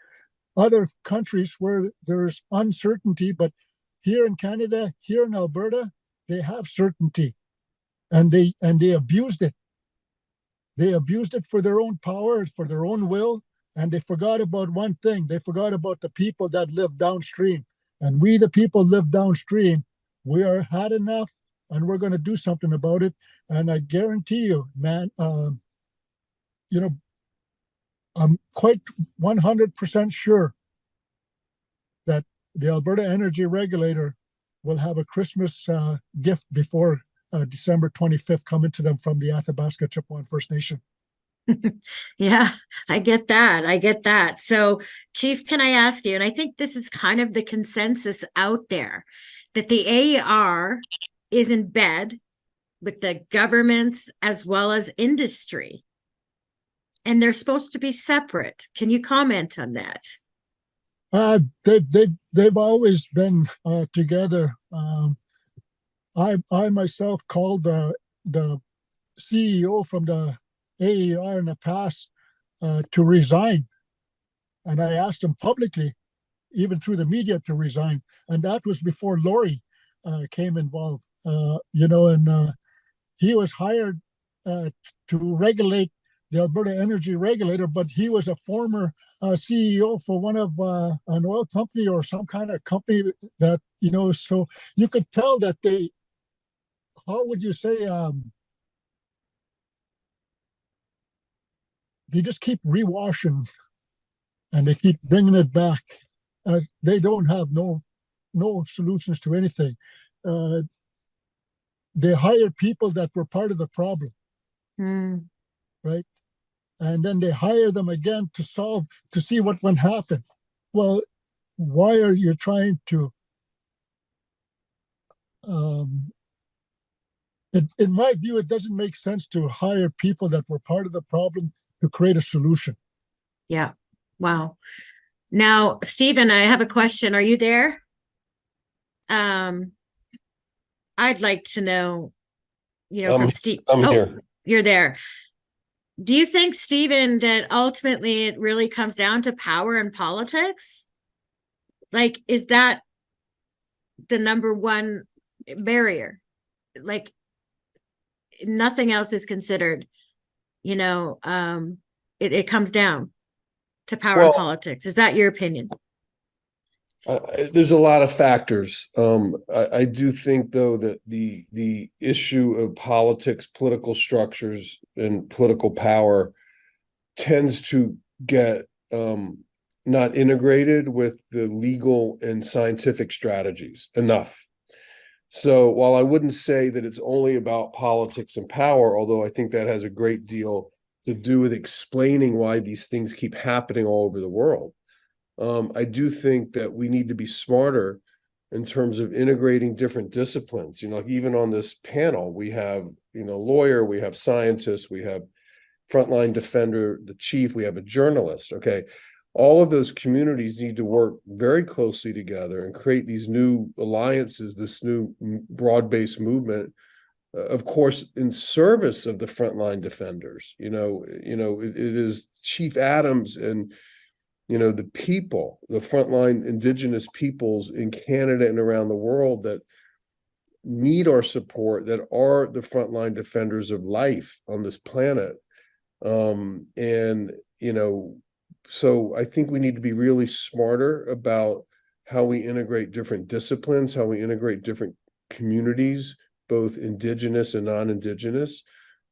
other countries where there's uncertainty. But here in Canada, here in Alberta, they have certainty, and they abused it. They abused it for their own power, for their own will, and they forgot about one thing. They forgot about the people that live downstream. And we, the people, live downstream. We are had enough, and we're going to do something about it. And I guarantee you, man, I'm quite 100% sure that the Alberta Energy Regulator will have a Christmas gift before December 25th coming to them from the Athabasca Chipewyan First Nation. Yeah, I get that. So, Chief, can I ask you, and I think this is kind of the consensus out there, that the AER is in bed with the governments as well as industry, and they're supposed to be separate. Can you comment on that? They've always been together. I myself called the CEO from the AER in the past to resign, and I asked him publicly, even through the media, to resign. And that was before Lori came involved, and he was hired to regulate the Alberta Energy Regulator, but he was a former CEO for one of an oil company or some kind of company that, so you could tell that they, how would you say, they just keep rewashing and they keep bringing it back. They don't have no solutions to anything. They hire people that were part of the problem, right? And then they hire them again to see what would happen. Well, why are you trying to? In my view, it doesn't make sense to hire people that were part of the problem to create a solution. Yeah. Wow. Now, Stephen, I have a question. Are you there? I'd like to know, from Steve. I'm here. You're there. Do you think, Stephen, that ultimately it really comes down to power and politics? Like, is that the number one barrier? Like, nothing else is considered, it comes down to power and politics. Is that your opinion? There's a lot of factors. I do think, though, that the issue of politics, political structures, and political power tends to get not integrated with the legal and scientific strategies enough. So while I wouldn't say that it's only about politics and power, although I think that has a great deal to do with explaining why these things keep happening all over the world, I do think that we need to be smarter in terms of integrating different disciplines. Even on this panel, we have, lawyer, we have scientists, we have frontline defender, the chief, we have a journalist. Okay. All of those communities need to work very closely together and create these new alliances, this new broad-based movement of course, in service of the frontline defenders. It is Chief Adams and the people, the frontline Indigenous peoples in Canada and around the world that need our support, that are the frontline defenders of life on this planet. So I think we need to be really smarter about how we integrate different disciplines, how we integrate different communities, both Indigenous and non-Indigenous,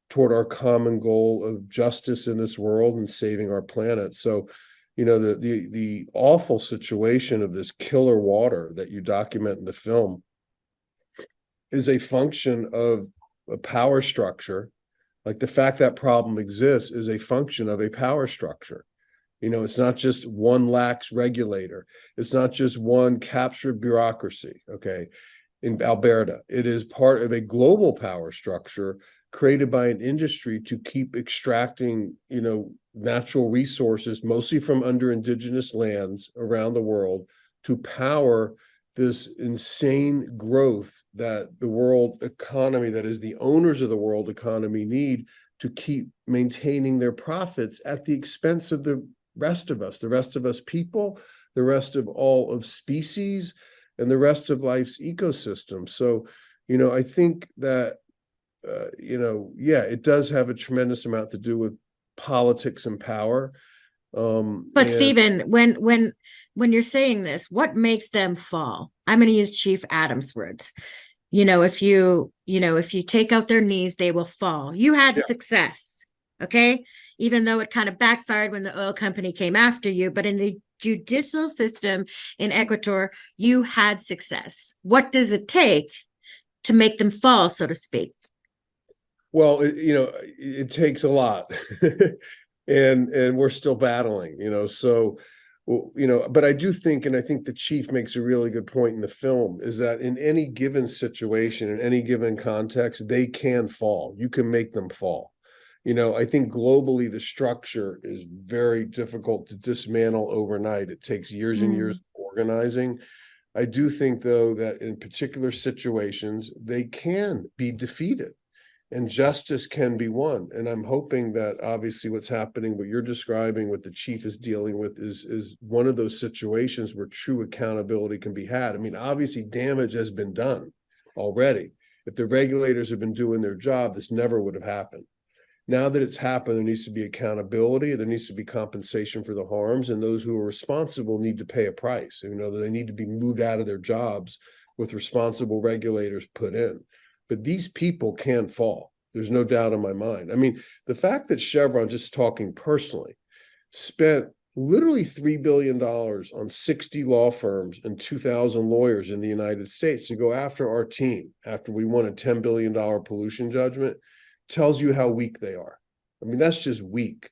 toward our common goal of justice in this world and saving our planet. So, the awful situation of this killer water that you document in the film is a function of a power structure. Like, the fact that problem exists is a function of a power structure. It's not just one lax regulator. It's not just one captured bureaucracy, okay, in Alberta. It is part of a global power structure created by an industry to keep extracting, natural resources, mostly from under Indigenous lands around the world, to power this insane growth that the world economy, that is the owners of the world economy, need to keep maintaining their profits at the expense of the rest of us people, the rest of all of species, and the rest of life's ecosystem. So, I think that, it does have a tremendous amount to do with politics and power. But Stephen, when you're saying this, what makes them fall? I'm going to use Chief Adams' words. If you take out their knees, they will fall. You had success, okay? Even though it kind of backfired when the oil company came after you, but in the judicial system in Ecuador, you had success. What does it take to make them fall, so to speak? Well, it takes a lot. And we're still battling, so, but I do think, and I think the chief makes a really good point in the film, is that in any given situation, in any given context, they can fall. You can make them fall. I think globally, the structure is very difficult to dismantle overnight. It takes years and years of organizing. I do think, though, that in particular situations, they can be defeated. And justice can be won. And I'm hoping that obviously what's happening, what you're describing, what the chief is dealing with is one of those situations where true accountability can be had. I mean, obviously damage has been done already. If the regulators have been doing their job, this never would have happened. Now that it's happened, there needs to be accountability. There needs to be compensation for the harms, and those who are responsible need to pay a price. They need to be moved out of their jobs with responsible regulators put in. But these people can fall. There's no doubt in my mind. I mean, the fact that Chevron, just talking personally, spent literally $3 billion on 60 law firms and 2,000 lawyers in the United States to go after our team after we won a $10 billion pollution judgment tells you how weak they are. I mean, that's just weak.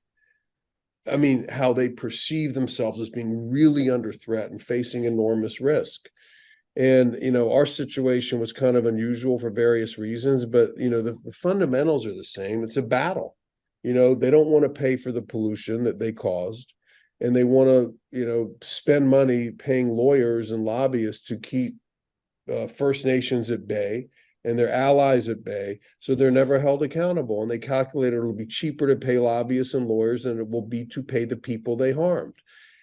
I mean, how they perceive themselves as being really under threat and facing enormous risk. And, our situation was kind of unusual for various reasons, but, the fundamentals are the same. It's a battle. They don't want to pay for the pollution that they caused, and they want to, spend money paying lawyers and lobbyists to keep First Nations at bay and their allies at bay, so they're never held accountable. And they calculate it'll be cheaper to pay lobbyists and lawyers than it will be to pay the people they harmed.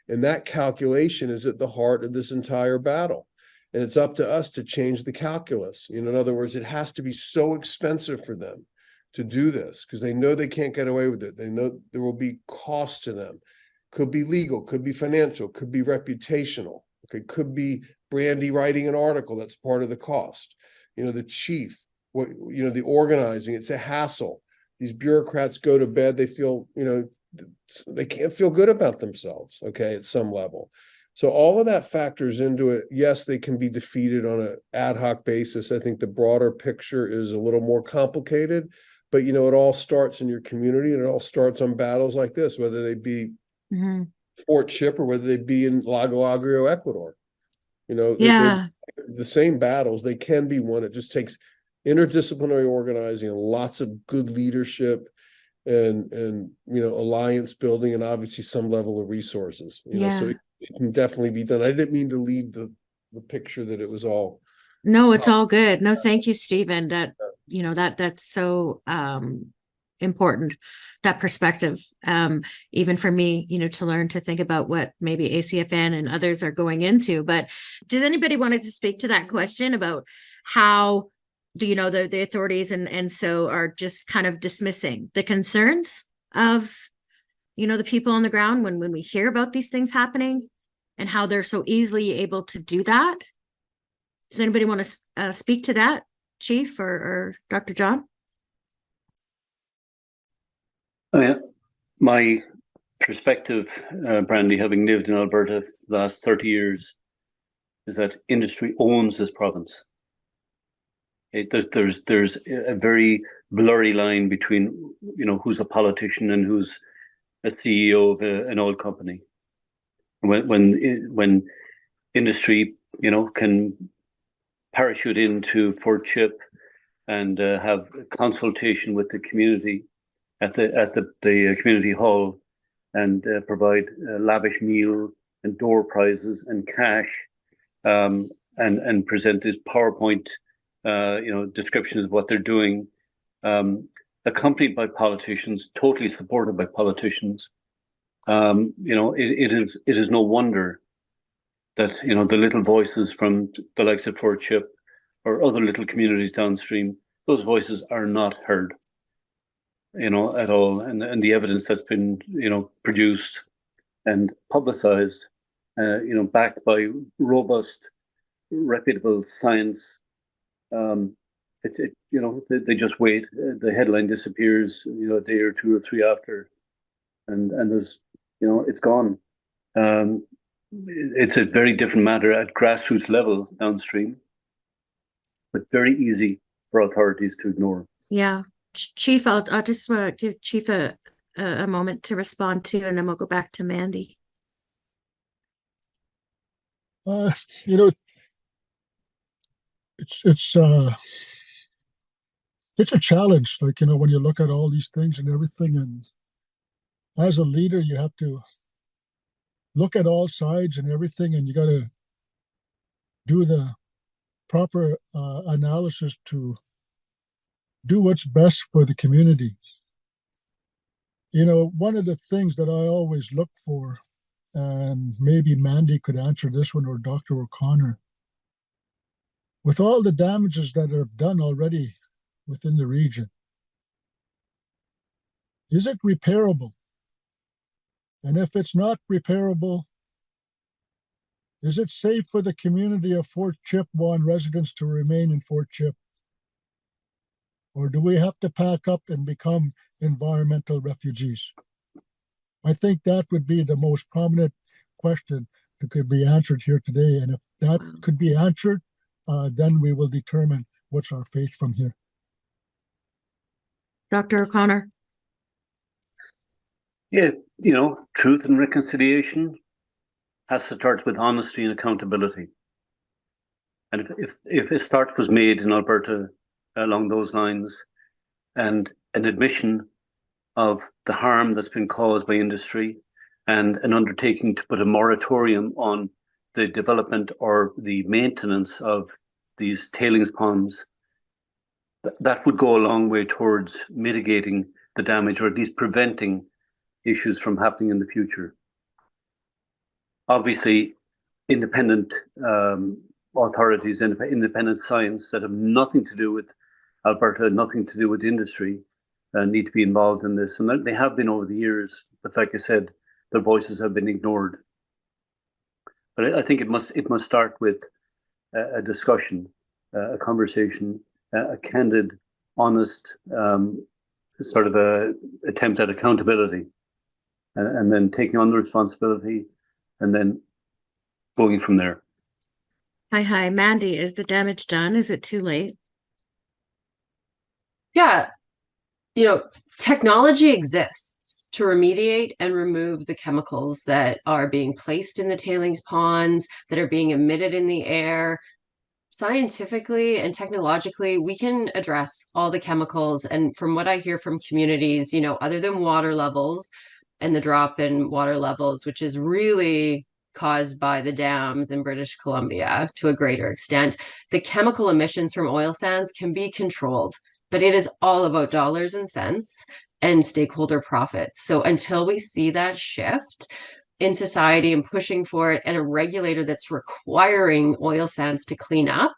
And that calculation is at the heart of this entire battle. And it's up to us to change the calculus. In other words, it has to be so expensive for them to do this because they know they can't get away with it. They know there will be cost to them. Could be legal, could be financial, could be reputational. Okay, could be Brandi writing an article that's part of the cost. The chief, the organizing, it's a hassle. These bureaucrats go to bed, they feel, they can't feel good about themselves, okay, at some level. So all of that factors into it. Yes, they can be defeated on an ad hoc basis. I think the broader picture is a little more complicated, but it all starts in your community, and it all starts on battles like this, whether they be Fort Chip or whether they be in Lago Agrio, Ecuador. They're the same battles. They can be won. It just takes interdisciplinary organizing and lots of good leadership and alliance building, and obviously some level of resources. So it can definitely be done. I didn't mean to leave the picture that it was all. No, it's all good. No, thank you, Stephen. that's so important, that perspective, even for me, to learn to think about what maybe ACFN and others are going into. But does anybody wanted to speak to that question about how the authorities and so are just kind of dismissing the concerns of the people on the ground when we hear about these things happening, and how they're so easily able to do that? Does anybody want to speak to that, Chief or Dr. John? I mean, my perspective, Brandi, having lived in Alberta for the last 30 years, is that industry owns this province. There's a very blurry line between who's a politician and who's a CEO of an oil company. When industry can parachute into Fort Chip and have consultation with the community at the community hall, and provide lavish meal and door prizes and cash, and present this PowerPoint descriptions of what they're doing, accompanied by politicians, totally supported by politicians. It is no wonder that the little voices from the likes of Fort Chip or other little communities downstream, those voices are not heard, at all. And the evidence that's been produced and publicized, backed by robust, reputable science. They just wait. The headline disappears, a day or two or three after, and there's, it's gone. It's a very different matter at grassroots level downstream, but very easy for authorities to ignore. Yeah, Chief, I'll just want to give Chief a moment to respond to, and then we'll go back to Mandy. It's a challenge, when you look at all these things and everything, and as a leader, you have to look at all sides and everything, and you got to do the proper analysis to do what's best for the community. One of the things that I always look for, and maybe Mandy could answer this one, or Dr. OConnor, with all the damages that are done already within the region, is it repairable? And if it's not repairable, is it safe for the community of Fort Chipewyan residents to remain in Fort Chip? Or do we have to pack up and become environmental refugees? I think that would be the most prominent question that could be answered here today. And if that could be answered, then we will determine what's our fate from here. Dr. O'Connor? Yeah, truth and reconciliation has to start with honesty and accountability. And if a start was made in Alberta along those lines, and an admission of the harm that's been caused by industry, and an undertaking to put a moratorium on the development or the maintenance of these tailings ponds, that would go a long way towards mitigating the damage, or at least preventing issues from happening in the future. Obviously, independent authorities, independent science that have nothing to do with Alberta, nothing to do with industry, need to be involved in this. And they have been over the years, but like I said, their voices have been ignored. But I think it must start with a discussion, a conversation, a candid, honest sort of a attempt at accountability, and then taking on the responsibility, and then going from there. Hi, Mandy, is the damage done? Is it too late? Yeah, technology exists to remediate and remove the chemicals that are being placed in the tailings ponds, that are being emitted in the air. Scientifically and technologically, we can address all the chemicals. And from what I hear from communities, other than water levels and the drop in water levels, which is really caused by the dams in British Columbia to a greater extent, the chemical emissions from oil sands can be controlled. but it is all about dollars and cents and stakeholder profits. So until we see that shift in society and pushing for it, and a regulator that's requiring oil sands to clean up,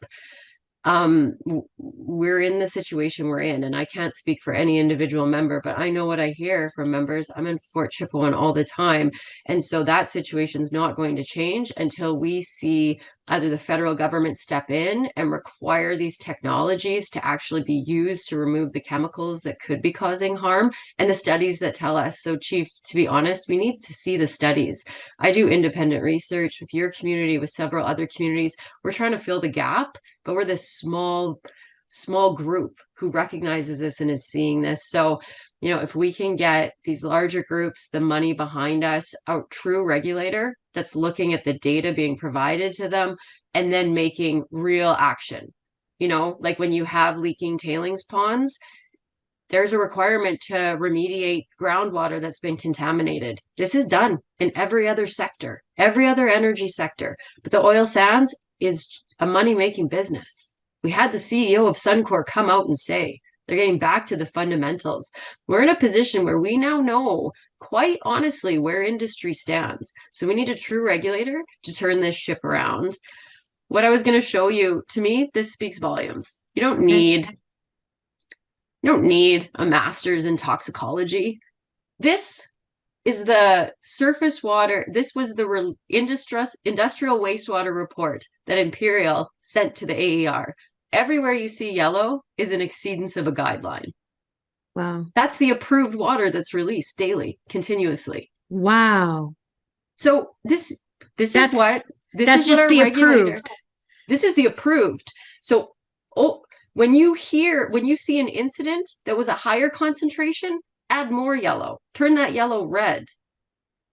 we're in the situation we're in. And I can't speak for any individual member, but I know what I hear from members. I'm in Fort Chipewyan all the time. And so that situation is not going to change until we see either the federal government step in and require these technologies to actually be used to remove the chemicals that could be causing harm, and the studies that tell us. So, Chief, to be honest, we need to see the studies. I do independent research with your community, with several other communities. We're trying to fill the gap, but we're this small group who recognizes this and is seeing this. So, you know, if we can get these larger groups, the money behind us, a true regulator that's looking at the data being provided to them and then making real action. You know, like when you have leaking tailings ponds, there's a requirement to remediate groundwater that's been contaminated. This is done in every other sector, every other energy sector. But the oil sands is a money-making business. We had the CEO of Suncor come out and say, they're getting back to the fundamentals. We're in a position where we now know, quite honestly, where industry stands. So we need a true regulator to turn this ship around. What I was going to show you, to me, this speaks volumes. You don't need a master's in toxicology. This is the surface water. This was the industrial wastewater report that Imperial sent to the AER. Everywhere you see yellow is an exceedance of a guideline. Wow. That's the approved water that's released daily, continuously. Wow. So this is just the approved. This is the approved. So when you see an incident that was a higher concentration, add more yellow. Turn that yellow red,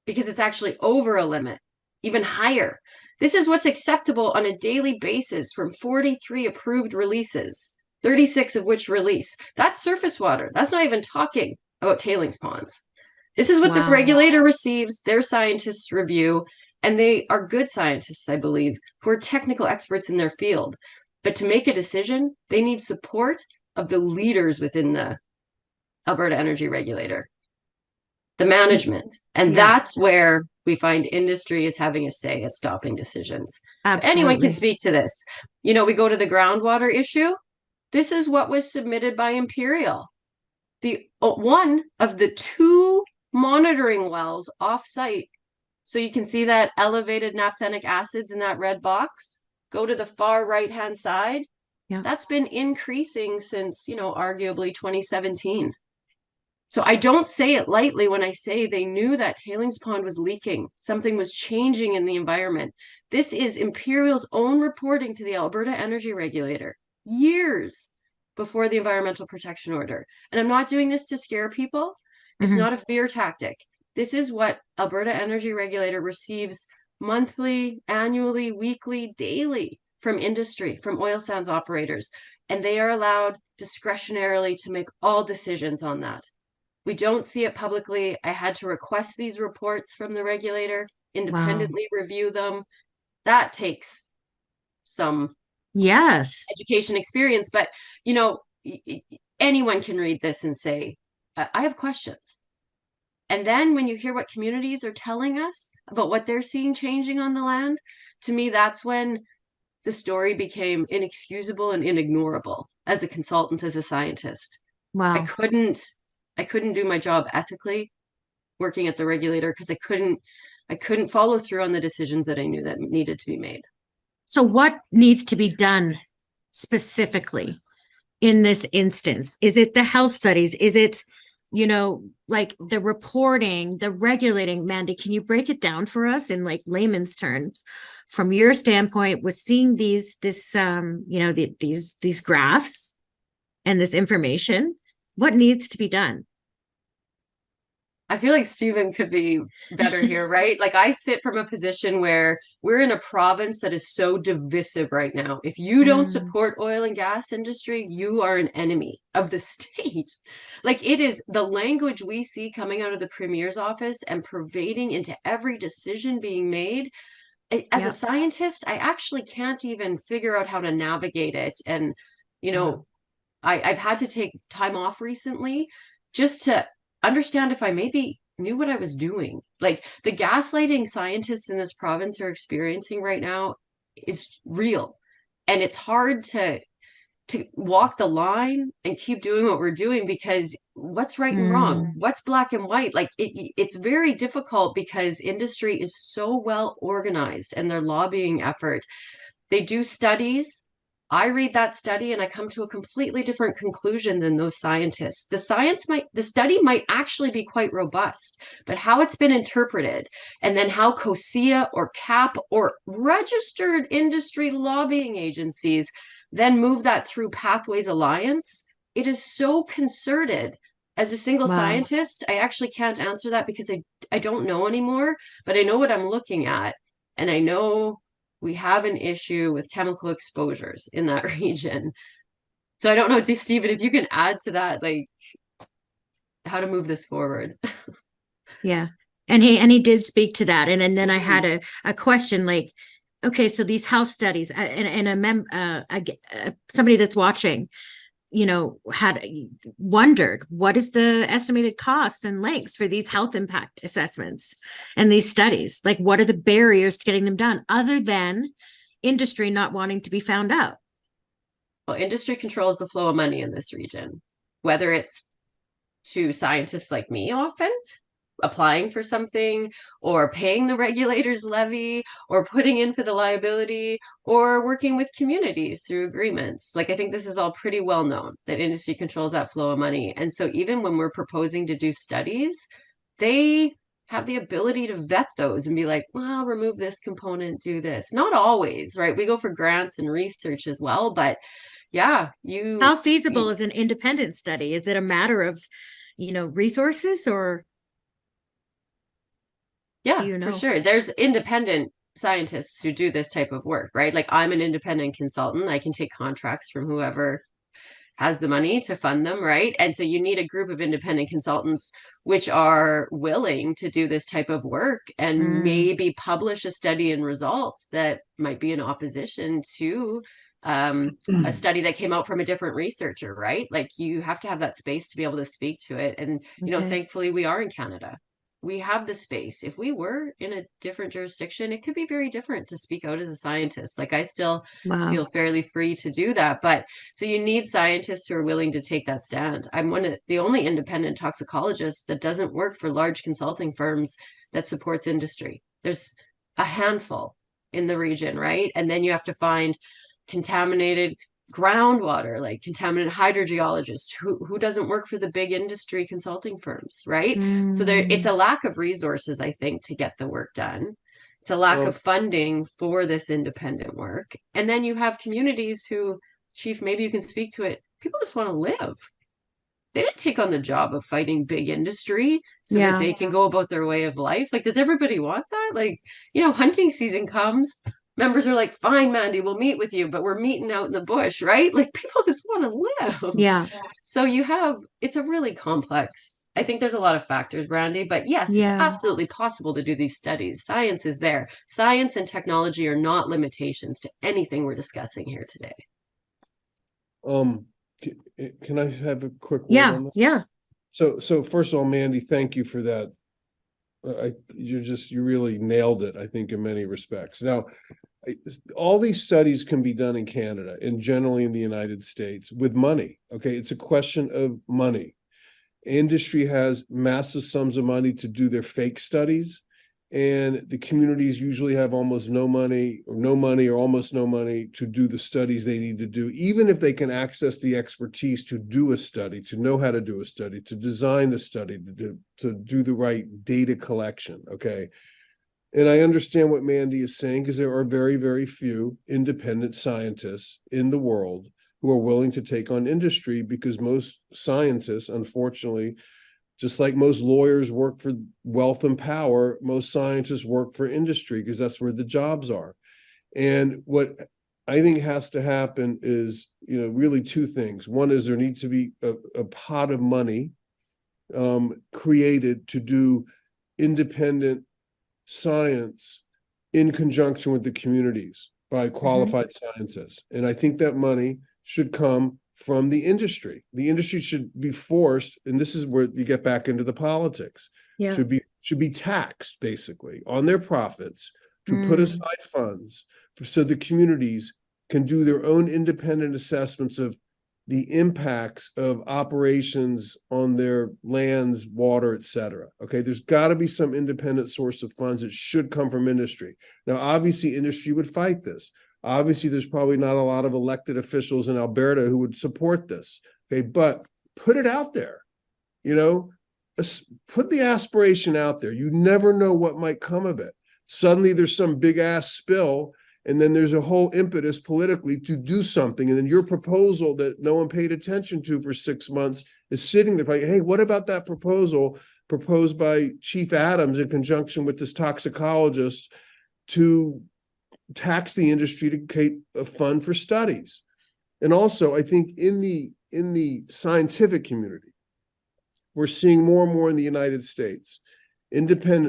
because it's actually over a limit, even higher. This is what's acceptable on a daily basis from 43 approved releases, 36 of which release. That's surface water. That's not even talking about tailings ponds. This is what the regulator receives, their scientists review, and they are good scientists, I believe, who are technical experts in their field. But to make a decision, they need support of the leaders within the Alberta Energy Regulator, the management. And that's where we find industry is having a say at stopping decisions. Absolutely. Anyone can speak to this. You know, we go to the groundwater issue. This is what was submitted by Imperial. One of the 2 monitoring wells off-site. So you can see that elevated naphthenic acids in that red box. Go to the far right-hand side. Yeah. That's been increasing since, you know, arguably 2017. So I don't say it lightly when I say they knew that tailings pond was leaking. Something was changing in the environment. This is Imperial's own reporting to the Alberta Energy Regulator years before the Environmental Protection Order. And I'm not doing this to scare people. It's not a fear tactic. This is what Alberta Energy Regulator receives monthly, annually, weekly, daily from industry, from oil sands operators. And they are allowed discretionarily to make all decisions on that. We don't see it publicly. I had to request these reports from the regulator, independently review them. That takes some education experience. But, you know, anyone can read this and say, I have questions. And then when you hear what communities are telling us about what they're seeing changing on the land, to me, that's when the story became inexcusable and inignorable as a consultant, as a scientist. Wow. I couldn't do my job ethically working at the regulator because I couldn't follow through on the decisions that I knew that needed to be made. So what needs to be done specifically in this instance? Is it the health studies? Is it, you know, like the reporting, the regulating? Mandy, can you break it down for us in like layman's terms from your standpoint with seeing these graphs and this information? What needs to be done? I feel like Stephen could be better here, right? Like I sit from a position where we're in a province that is so divisive right now. If you don't support oil and gas industry, you are an enemy of the state. Like it is the language we see coming out of the Premier's office and pervading into every decision being made. As a scientist, I actually can't even figure out how to navigate it. And, you know, I've had to take time off recently just to understand if I maybe knew what I was doing. Like the gaslighting scientists in this province are experiencing right now is real. And it's hard to walk the line and keep doing what we're doing, because what's right and wrong, what's black and white, like it's very difficult because industry is so well organized, and their lobbying effort, they do studies. I read that study and I come to a completely different conclusion than those scientists. The study might actually be quite robust, but how it's been interpreted, and then how COSIA or CAP or registered industry lobbying agencies then move that through Pathways Alliance, it is so concerted. As a single scientist, I actually can't answer that because I don't know anymore, but I know what I'm looking at. And I know we have an issue with chemical exposures in that region. So I don't know, Stephen, if you can add to that, like how to move this forward. Yeah. And he did speak to that. And then I had a question, like, okay, so these health studies, somebody that's watching, had wondered, what is the estimated costs and lengths for these health impact assessments and these studies? Like, what are the barriers to getting them done other than industry not wanting to be found out? Well, industry controls the flow of money in this region, whether it's to scientists like me often applying for something, or paying the regulator's levy, or putting in for the liability, or working with communities through agreements. Like, I think this is all pretty well known that industry controls that flow of money. And so even when we're proposing to do studies, they have the ability to vet those and be like, well, remove this component, do this. Not always, right? We go for grants and research as well, but yeah, how feasible is an independent study? Is it a matter of, resources, or? Yeah, for sure. There's independent scientists who do this type of work, right? Like, I'm an independent consultant. I can take contracts from whoever has the money to fund them, right? And so you need a group of independent consultants which are willing to do this type of work and maybe publish a study and results that might be in opposition to a study that came out from a different researcher, right? Like, you have to have that space to be able to speak to it. And, thankfully we are in Canada. We have the space. If we were in a different jurisdiction, it could be very different to speak out as a scientist. Like, I still feel fairly free to do that. But so you need scientists who are willing to take that stand. I'm one of the only independent toxicologists that doesn't work for large consulting firms that supports industry. There's a handful in the region, right? And then you have to find contaminated groundwater, like contaminated hydrogeologists who doesn't work for the big industry consulting firms, right? So it's a lack of resources, I think, to get the work done. It's a lack of funding for this independent work. And then you have communities who, Chief, maybe you can speak to it, people just want to live. They didn't take on the job of fighting big industry so that they can go about their way of life. Like, does everybody want that? Like, hunting season comes, members are like, fine, Mandy, we'll meet with you, but we're meeting out in the bush, right? Like, people just want to live. Yeah. So it's a really complex, I think there's a lot of factors, Brandi, but yes, it's absolutely possible to do these studies. Science is there. Science and technology are not limitations to anything we're discussing here today. Can I have a quick word on that? Yeah. So first of all, Mandy, thank you for that. You really nailed it, I think, in many respects. Now, all these studies can be done in Canada and generally in the United States with money. Okay, it's a question of money. Industry has massive sums of money to do their fake studies, and the communities usually have almost no money or almost no money to do the studies they need to do, even if they can access the expertise to do a study, to know how to do a study, to design a study, to do the right data collection, okay? And I understand what Mandy is saying, because there are very, very few independent scientists in the world who are willing to take on industry, because most scientists, unfortunately, just like most lawyers work for wealth and power, most scientists work for industry because that's where the jobs are. And what I think has to happen is, really two things. One is there needs to be a pot of money created to do independent science in conjunction with the communities by qualified scientists. And I think that money should come from the industry. The industry should be forced, and this is where you get back into the politics, Yeah. should be taxed basically on their profits to put aside funds so the communities can do their own independent assessments of the impacts of operations on their lands, water, et cetera. Okay, there's got to be some independent source of funds that should come from industry. Now, obviously, industry would fight this. Obviously, there's probably not a lot of elected officials in Alberta who would support this. Okay, but put it out there. You know, put the aspiration out there. You never know what might come of it. Suddenly, there's some big ass spill. And then there's a whole impetus politically to do something. And then your proposal that no one paid attention to for 6 months is sitting there like, hey, what about that proposal proposed by Chief Adams in conjunction with this toxicologist to tax the industry to create a fund for studies? And also, I think in the scientific community, we're seeing more and more in the United States,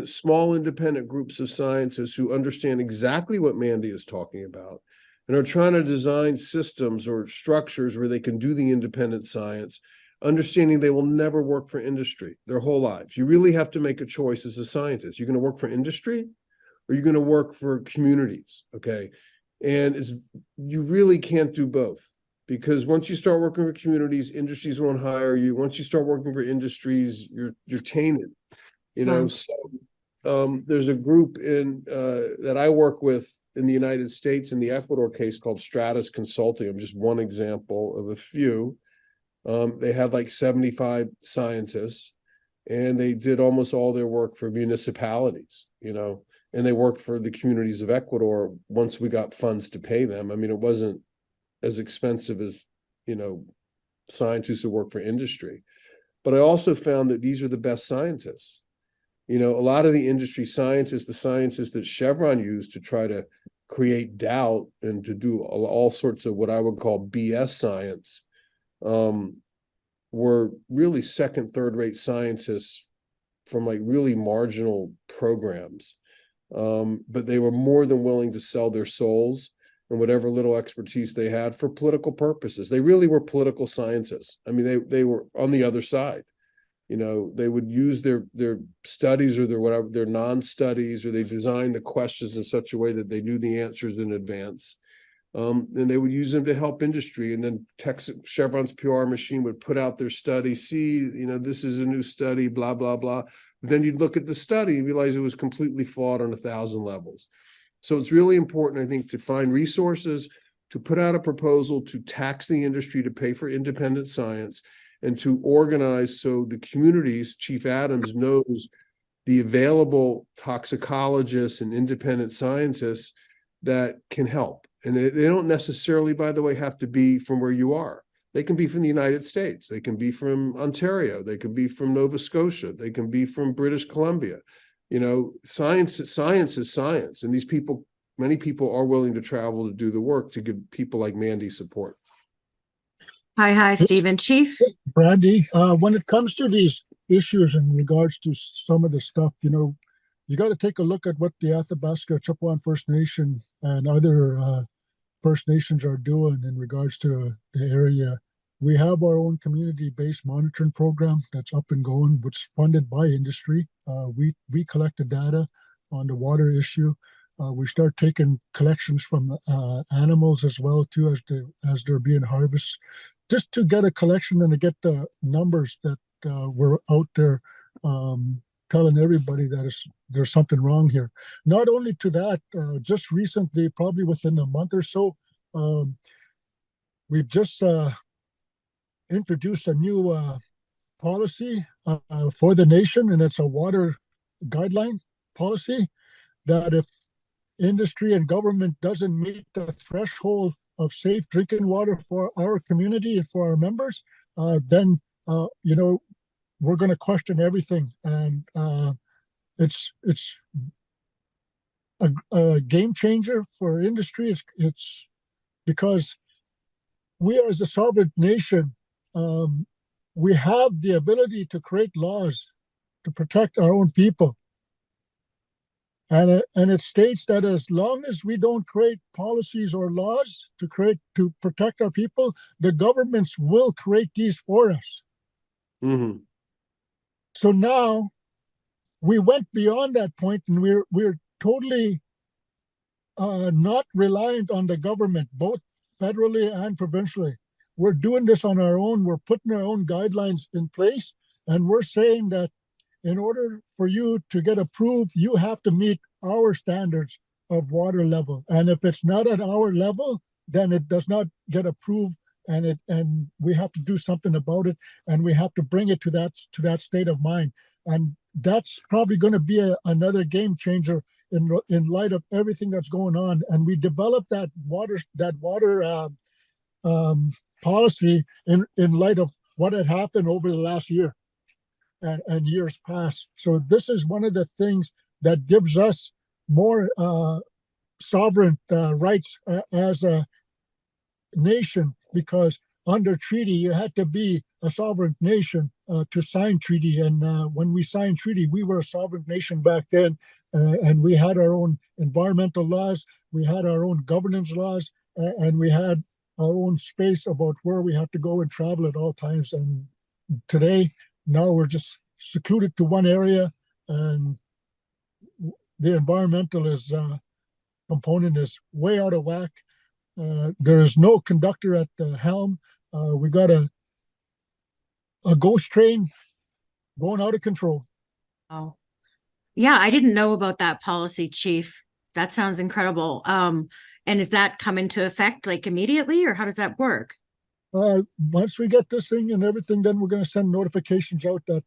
small independent groups of scientists who understand exactly what Mandy is talking about and are trying to design systems or structures where they can do the independent science, understanding they will never work for industry their whole lives. You really have to make a choice as a scientist. You're going to work for industry or you're going to work for communities, okay? And you really can't do both, because once you start working for communities, industries won't hire you. Once you start working for industries, you're tainted. You know, so there's a group that I work with in the United States in the Ecuador case called Stratus Consulting. I'm just one example of a few. They had like 75 scientists, and they did almost all their work for municipalities, you know, and they worked for the communities of Ecuador once we got funds to pay them. I mean, it wasn't as expensive as, you know, scientists who work for industry. But I also found that these are the best scientists. You know, a lot of the industry scientists, the scientists that Chevron used to try to create doubt and to do all sorts of what I would call BS science, were really second, third-rate scientists from like really marginal programs. But they were more than willing to sell their souls and whatever little expertise they had for political purposes. They really were political scientists. I mean, they were on the other side. You know, they would use their studies or their non-studies, or they designed the questions in such a way that they knew the answers in advance. And they would use them to help industry. And then Chevron's PR machine would put out their study, see, you know, this is a new study, blah, blah, blah. But then you'd look at the study and realize it was completely flawed on 1,000 levels. So it's really important, I think, to find resources, to put out a proposal to tax the industry to pay for independent science, and to organize so the communities, Chief Adams knows the available toxicologists and independent scientists that can help. And they don't necessarily, by the way, have to be from where you are. They can be from the United States. They can be from Ontario. They can be from Nova Scotia. They can be from British Columbia. You know, science is science. And these people, many people are willing to travel to do the work to give people like Mandy support. Hi, Stephen. Chief? Brandi, when it comes to these issues in regards to some of the stuff, you know, you got to take a look at what the Athabasca Chipewyan First Nation and other First Nations are doing in regards to the area. We have our own community-based monitoring program that's up and going, which is funded by industry. We collect the data on the water issue. We start taking collections from animals as well too, as they're being harvested, just to get a collection and to get the numbers that we're out there telling everybody that there's something wrong here. Not only to that, just recently, probably within a month or so, we've just introduced a new policy for the nation, and it's a water guideline policy that if industry and government doesn't meet the threshold of safe drinking water for our community and for our members, then you know, we're going to question everything. And it's a game changer for industry. It's because we as a sovereign nation, we have the ability to create laws to protect our own people. And it states that as long as we don't create policies or laws to protect our people, the governments will create these for us. Mhm. So now we went beyond that point, and we're totally not reliant on the government, both federally and provincially. We're doing this on our own. We're putting our own guidelines in place, and we're saying that in order for you to get approved, you have to meet our standards of water level. And if it's not at our level, then it does not get approved, and we have to do something about it, and we have to bring it to that state of mind. And that's probably going to be another game changer in light of everything that's going on. And we developed that water policy in light of what had happened over the last year and years past. So this is one of the things that gives us more sovereign rights as a nation, because under treaty you had to be a sovereign nation to sign treaty. And when we signed treaty, we were a sovereign nation back then, and we had our own environmental laws, we had our own governance laws, and we had our own space about where we have to go and travel at all times. And today, now we're just secluded to one area, and the environmental component is way out of whack. There is no conductor at the helm. We got a ghost train going out of control. Oh, yeah, I didn't know about that policy, Chief. That sounds incredible. And is that come into effect like immediately, or how does that work? Once we get this thing and everything, then we're going to send notifications out that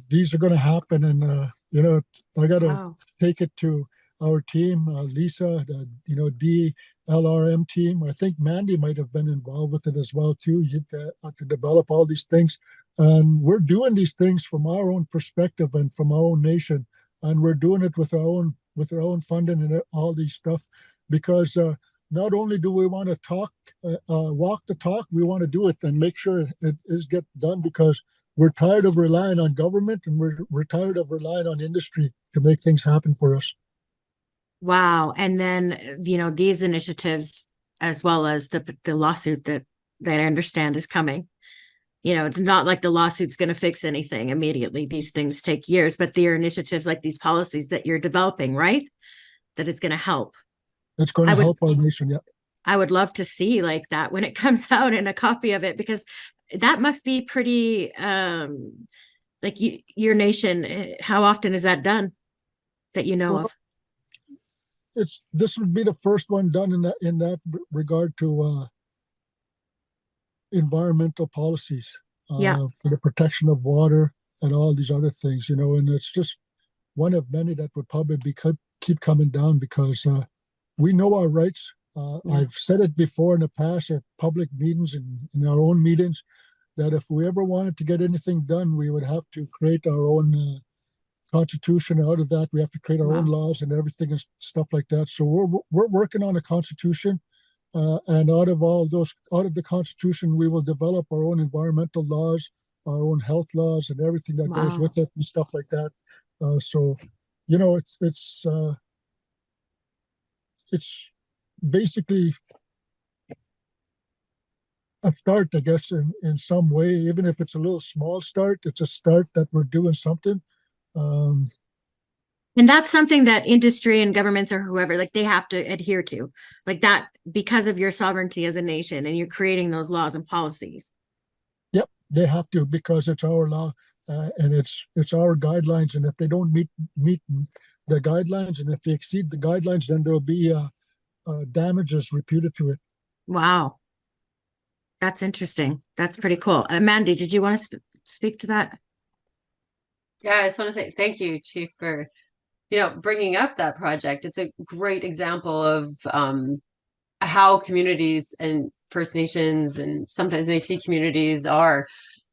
these are going to happen. And, I got to take it to our team, Lisa, the, DLRM team. I think Mandy might have been involved with it as well, too, to develop all these things. And we're doing these things from our own perspective and from our own nation. And we're doing it with our own funding and all these stuff, because not only do we want to walk the talk, we want to do it and make sure it is get done, because we're tired of relying on government, and we're tired of relying on industry to make things happen for us. Wow. And then, these initiatives, as well as the lawsuit that I understand is coming. It's not like the lawsuit's going to fix anything immediately. These things take years, but there are initiatives like these policies that you're developing, right? That is going to help. It's going to help our nation, yeah. I would love to see like that when it comes out, and a copy of it, because that must be pretty, like your nation. How often is that done that you know of? This would be the first one done in that regard to environmental policies for the protection of water and all these other things, and it's just one of many that would probably keep coming down, because we know our rights. I've said it before in the past at public meetings and in our own meetings, that if we ever wanted to get anything done, we would have to create our own constitution. Out of that, we have to create our own laws and everything and stuff like that. So we're working on a constitution, and out of the constitution, we will develop our own environmental laws, our own health laws, and everything that goes with it and stuff like that. So it's basically a start, I guess, in some way. Even if it's a little small start, it's a start that we're doing something. And that's something that industry and governments or whoever, like, they have to adhere to, like that, because of your sovereignty as a nation, and you're creating those laws and policies. Yep, they have to, because it's our law, and it's our guidelines. And if they don't meet the guidelines, and if they exceed the guidelines, then there'll be damages reputed to it. Wow, that's interesting. That's pretty cool. Mandy, did you want to speak to that? Yeah, I just want to say thank you, Chief, for bringing up that project. It's a great example of how communities and First Nations and sometimes Métis communities are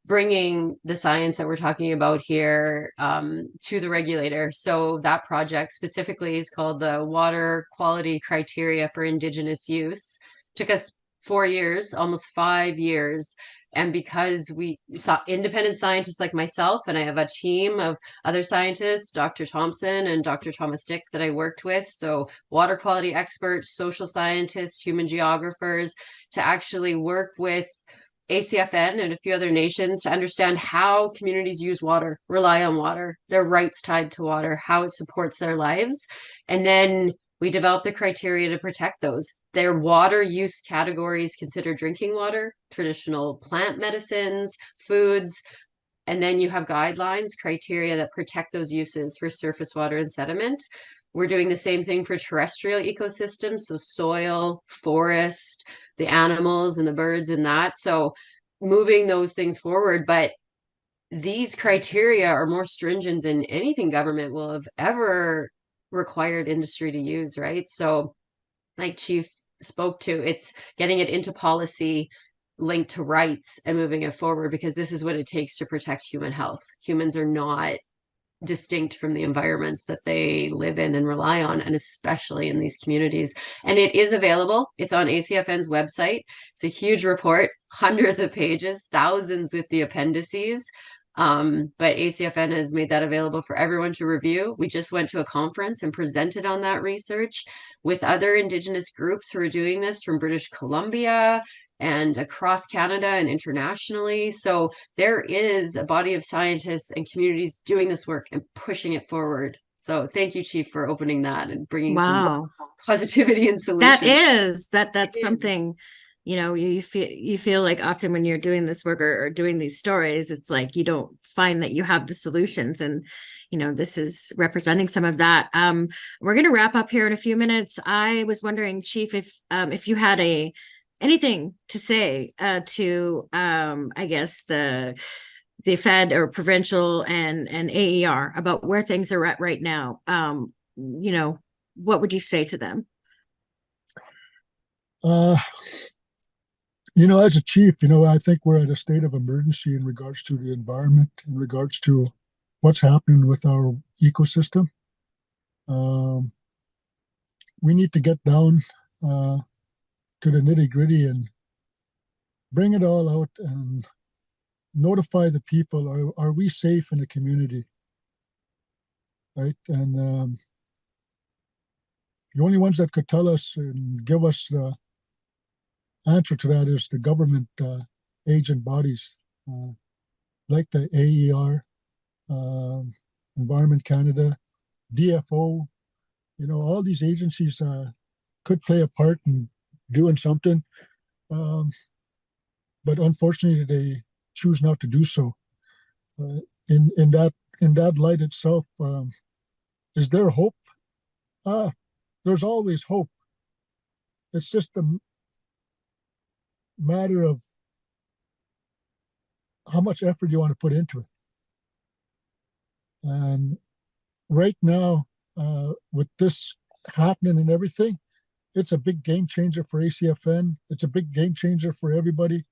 bringing the science that we're talking about here to the regulator. So that project specifically is called the Water Quality Criteria for Indigenous Use. Took us 4 years, almost 5 years, And because we saw independent scientists like myself, and I have a team of other scientists, Dr. Thompson and Dr. Thomas Dick, that I worked with. So water quality experts, social scientists, human geographers, to actually work with ACFN and a few other nations to understand how communities use water, rely on water, their rights tied to water, how it supports their lives. And then we developed the criteria to protect those. Their water use categories consider drinking water, traditional plant medicines, foods, and then you have guidelines, criteria that protect those uses for surface water and sediment. We're doing the same thing for terrestrial ecosystems, so soil, forest, the animals and the birds and that. So moving those things forward, but these criteria are more stringent than anything government will have ever required industry to use, right? So like Chief spoke to, it's getting it into policy linked to rights and moving it forward, because this is what it takes to protect human health. Humans are not distinct from the environments that they live in and rely on, and especially in these communities. And it is available. It's on ACFN's website. It's a huge report, hundreds of pages, thousands with the appendices. But ACFN has made that available for everyone to review. We just went to a conference and presented on that research with other Indigenous groups who are doing this from British Columbia and across Canada and internationally. So there is a body of scientists and communities doing this work and pushing it forward. So thank you, Chief, for opening that and bringing some positivity and solutions. That's something, you feel like often when you're doing this work or doing these stories, it's like you don't find that you have the solutions, and this is representing some of that. We're going to wrap up here in a few minutes. I was wondering, Chief, if you had anything to say to I guess the Fed or provincial and AER about where things are at right now. What would you say to them? As a chief, I think we're at a state of emergency in regards to the environment, in regards to what's happening with our ecosystem. We need to get down to the nitty-gritty and bring it all out and notify the people. Are we safe in the community? Right? And the only ones that could tell us and give us the answer to that is the government agent bodies like the AER, Environment Canada, DFO. All these agencies could play a part in doing something, but unfortunately they choose not to do so. In that light itself, is there hope? There's always hope. It's just a matter of how much effort you want to put into it. And right now, with this happening and everything, it's a big game changer for ACFN. It's a big game changer for everybody.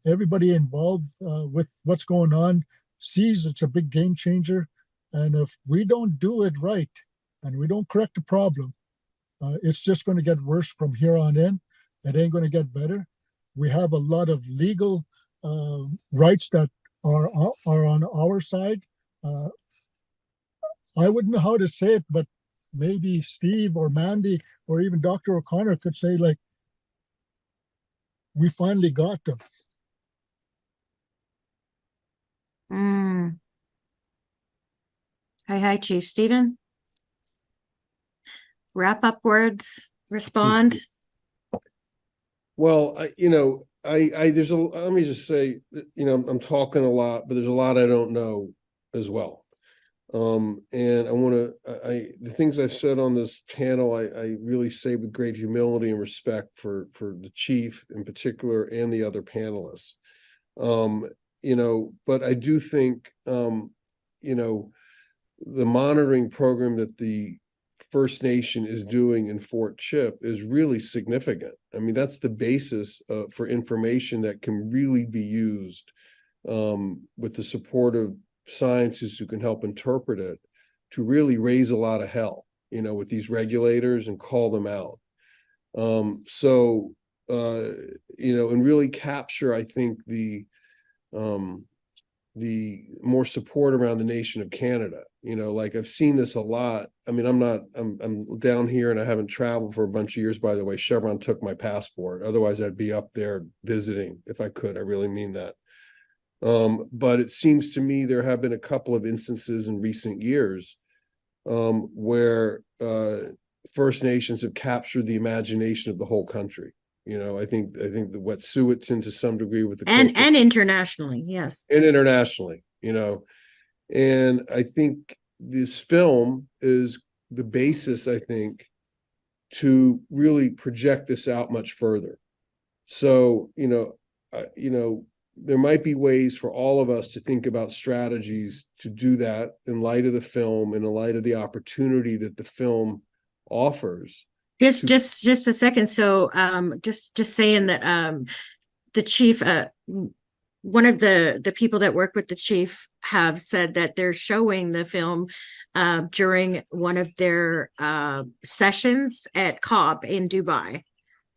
Everybody involved with what's going on sees it's a big game changer. And if we don't do it right and we don't correct the problem, it's just going to get worse from here on in. It ain't going to get better. We have a lot of legal rights that are on our side. I wouldn't know how to say it, but maybe Steve or Mandy or even Dr. O'Connor could say, like, we finally got them. Hi, Chief. Stephen? Wrap up words, respond. Well, let me just say, I'm talking a lot, but there's a lot I don't know as well. And the things I said on this panel, I really say with great humility and respect for the chief in particular and the other panelists. But I do think, the monitoring program that the First Nation is doing in Fort Chip is really significant. I mean, that's the basis for information that can really be used with the support of scientists who can help interpret it to really raise a lot of hell, with these regulators and call them out. and really capture, I think, the more support around the nation of Canada. Like I've seen this a lot. I mean, I'm down here and I haven't traveled for a bunch of years, by the way. Chevron took my passport. Otherwise I'd be up there visiting if I could. I really mean that. But it seems to me there have been a couple of instances in recent years where First Nations have captured the imagination of the whole country. I think the Wet'suwet'en to some degree with the and internationally, yes, and internationally, and I think this film is the basis, I think, to really project this out much further. So, there might be ways for all of us to think about strategies to do that in light of the film, in the light of the opportunity that the film offers. Just a second. So just saying that the chief, one of the people that work with the chief have said that they're showing the film during one of their sessions at COP in Dubai.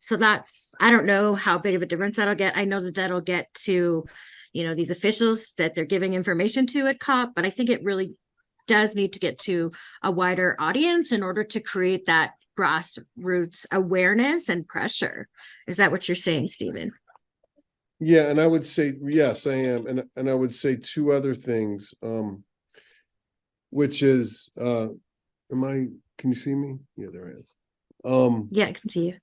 So I don't know how big of a difference that'll get. I know that that'll get to, these officials that they're giving information to at COP, but I think it really does need to get to a wider audience in order to create that grassroots awareness and pressure. Is that what you're saying, Stephen? Yeah, and I would say, yes, I am. And I would say two other things, which is, can you see me? Yeah, there I am. Yeah, I can see you.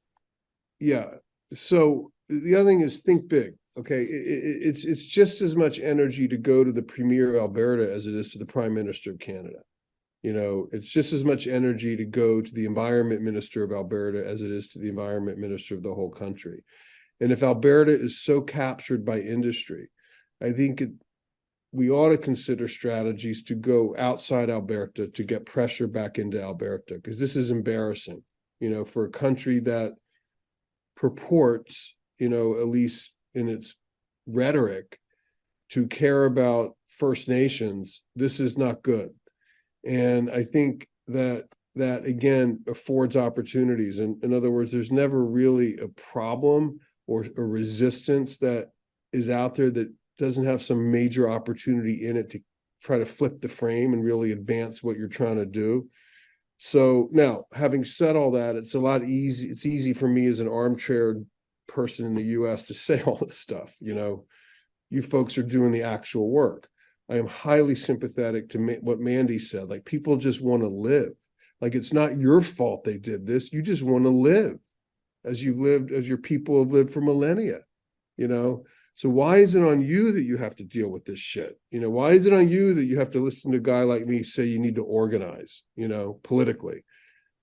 Yeah. So the other thing is think big. Okay. It's just as much energy to go to the Premier of Alberta as it is to the Prime Minister of Canada. It's just as much energy to go to the Environment Minister of Alberta as it is to the Environment Minister of the whole country. And if Alberta is so captured by industry, I think we ought to consider strategies to go outside Alberta to get pressure back into Alberta, because this is embarrassing, for a country that purports, at least in its rhetoric, to care about First Nations. This is not good. And I think that again affords opportunities. And in other words, there's never really a problem or a resistance that is out there that doesn't have some major opportunity in it to try to flip the frame and really advance what you're trying to do. So now, having said all that, it's easy for me as an armchair person in the US to say all this stuff. You folks are doing the actual work. I am highly sympathetic to what Mandy said. Like, people just want to live. Like, it's not your fault they did this. You just want to live as your people have lived for millennia, So why is it on you that you have to deal with this shit? Why is it on you that you have to listen to a guy like me say you need to organize, politically?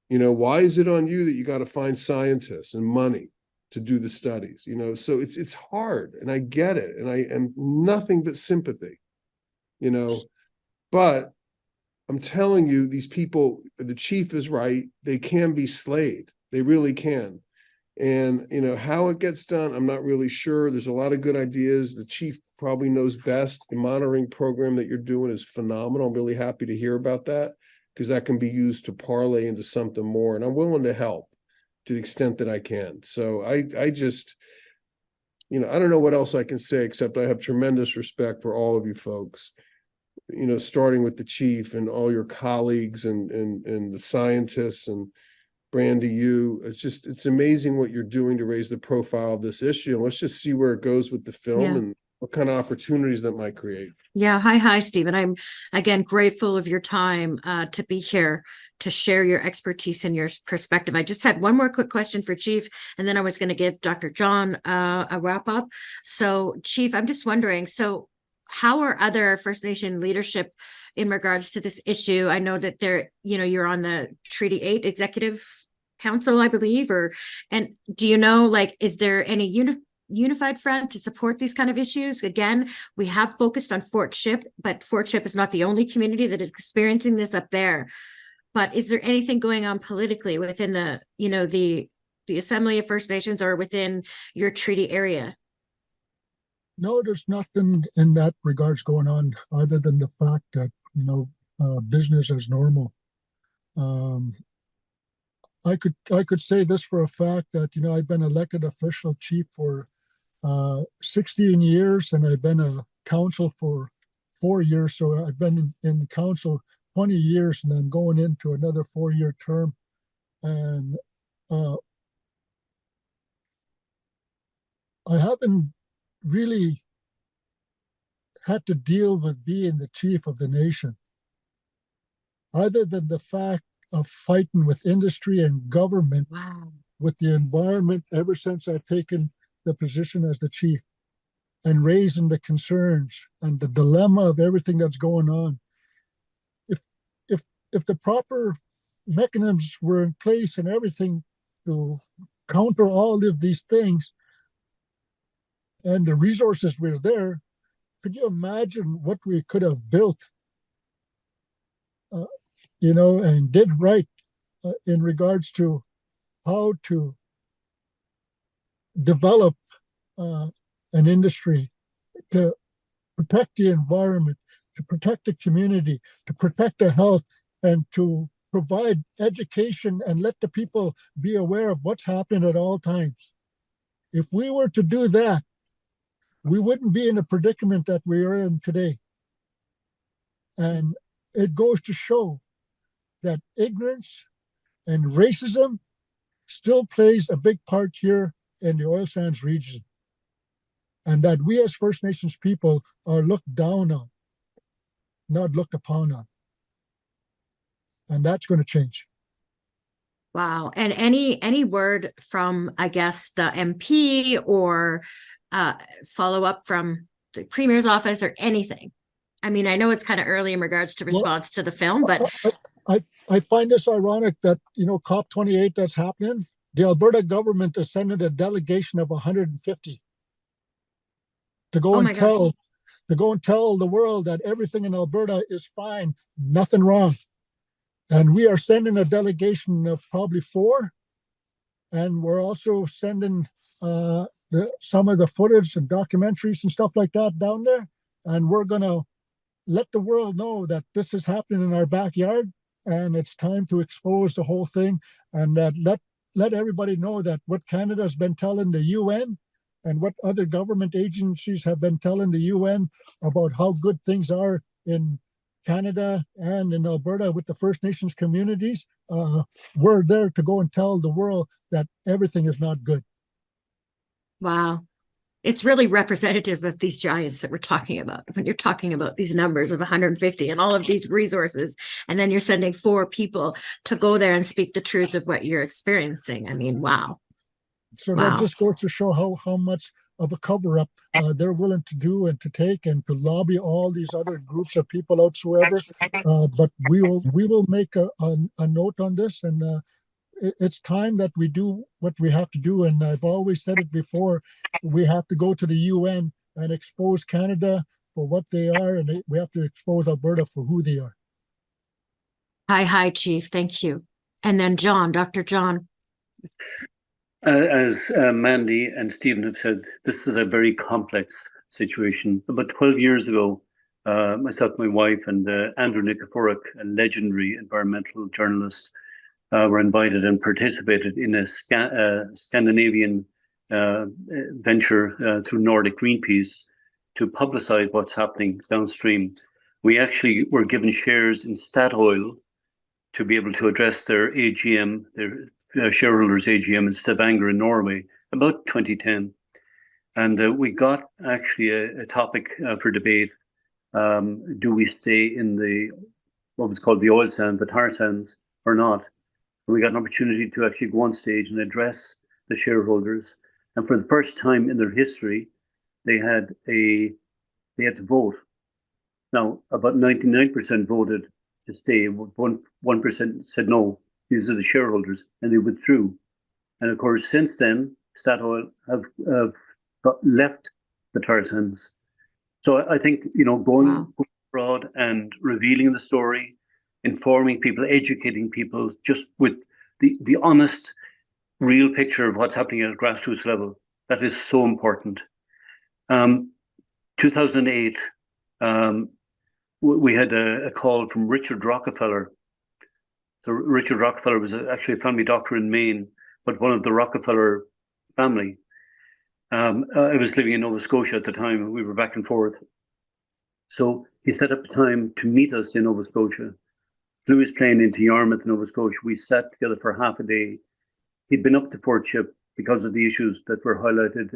Why is it on you that you got to find scientists and money to do the studies? So it's hard, and I get it, and I am nothing but sympathy, but I'm telling you, these people, the chief is right. They can be slayed. They really can. And, how it gets done, I'm not really sure. There's a lot of good ideas. The chief probably knows best. The monitoring program that you're doing is phenomenal. I'm really happy to hear about that, because that can be used to parlay into something more. And I'm willing to help to the extent that I can. So I just, I don't know what else I can say, except I have tremendous respect for all of you folks, starting with the chief and all your colleagues and the scientists and Brandi, it's amazing what you're doing to raise the profile of this issue. And let's just see where it goes with the film and what kind of opportunities that might create. Yeah. Hi, Stephen. I'm again grateful of your time to be here to share your expertise and your perspective. I just had one more quick question for Chief, and then I was going to give Dr. John a wrap up. So, Chief, I'm just wondering, so how are other First Nation leadership in regards to this issue? I know that you're on the Treaty 8 Executive Council, I believe, and do you know, is there any unified front to support these kind of issues? Again, we have focused on Fort Chip, but Fort Chip is not the only community that is experiencing this up there. But is there anything going on politically within the Assembly of First Nations or within your treaty area? No, there's nothing in that regards going on other than the fact that, business as normal. I could say this for a fact that, you know, I've been elected official chief for 16 years, and I've been a council for 4 years. So I've been in council 20 years, and I'm going into another 4-year term. And I haven't really had to deal with being the chief of the nation, other than the fact of fighting with industry and government, Wow. with the environment, ever since I've taken the position as the chief, and raising the concerns and the dilemma of everything that's going on. If the proper mechanisms were in place and everything to counter all of these things, and the resources were there, could you imagine what we could have built, you know, and did right in regards to how to develop an industry to protect the environment, to protect the community, to protect the health, and to provide education and let the people be aware of what's happening at all times. If we were to do that, we wouldn't be in the predicament that we are in today. And it goes to show that ignorance and racism still plays a big part here in the oil sands region, and that we as First Nations people are looked down on, not looked upon on. And that's going to change. Wow. And any word from, I guess, the MP or follow up from the Premier's office or anything? I mean, I know it's kind of early in regards to response to the film, but I find this ironic that, you know, COP28 that's happening, the Alberta government is sending a delegation of 150 to go and tell the world that everything in Alberta is fine, nothing wrong. And we are sending a delegation of probably 4, and we're also sending some of the footage and documentaries and stuff like that down there. And we're going to let the world know that this is happening in our backyard, and it's time to expose the whole thing, and that let everybody know that what Canada has been telling the UN and what other government agencies have been telling the UN about how good things are in Canada and in Alberta with the First Nations communities. We're there to go and tell the world that everything is not good. wow. It's really representative of these giants that we're talking about. When you're talking about these numbers of 150 and all of these resources, and then you're sending 4 people to go there and speak the truth of what you're experiencing. I mean, wow. So that just goes to show how much of a cover-up they're willing to do and to take and to lobby all these other groups of people whatsoever. But we will make a note on this, and it's time that we do what we have to do. And I've always said it before, we have to go to the UN and expose Canada for what they are, and we have to expose Alberta for who they are. Hi, Chief. Thank you. And then Dr. John. As Mandy and Stephen have said, this is a very complex situation. About 12 years ago, myself, my wife, and Andrew Nikiforuk, a legendary environmental journalist, were invited and participated in a Scandinavian venture through Nordic Greenpeace to publicize what's happening downstream. We actually were given shares in Statoil to be able to address their AGM, their shareholders' AGM in Stavanger in Norway, about 2010. And we got actually a topic for debate. Do we stay in what was called the oil sands, the tar sands, or not? And we got an opportunity to actually go on stage and address the shareholders. And for the first time in their history, they had to vote. Now, about 99% voted to stay. 1% said no. These are the shareholders, and they withdrew. And of course, since then, Statoil have left the tar sands. So I think, you know, going abroad and revealing the story, informing people, educating people, just with the honest, real picture of what's happening at a grassroots level, that is so important. 2008, we had a call from Richard Rockefeller. Richard Rockefeller was actually a family doctor in Maine, but one of the Rockefeller family. I was living in Nova Scotia at the time, and we were back and forth. So he set up time to meet us in Nova Scotia. Flew his plane into Yarmouth, Nova Scotia. We sat together for half a day. He'd been up to Fort Chip because of the issues that were highlighted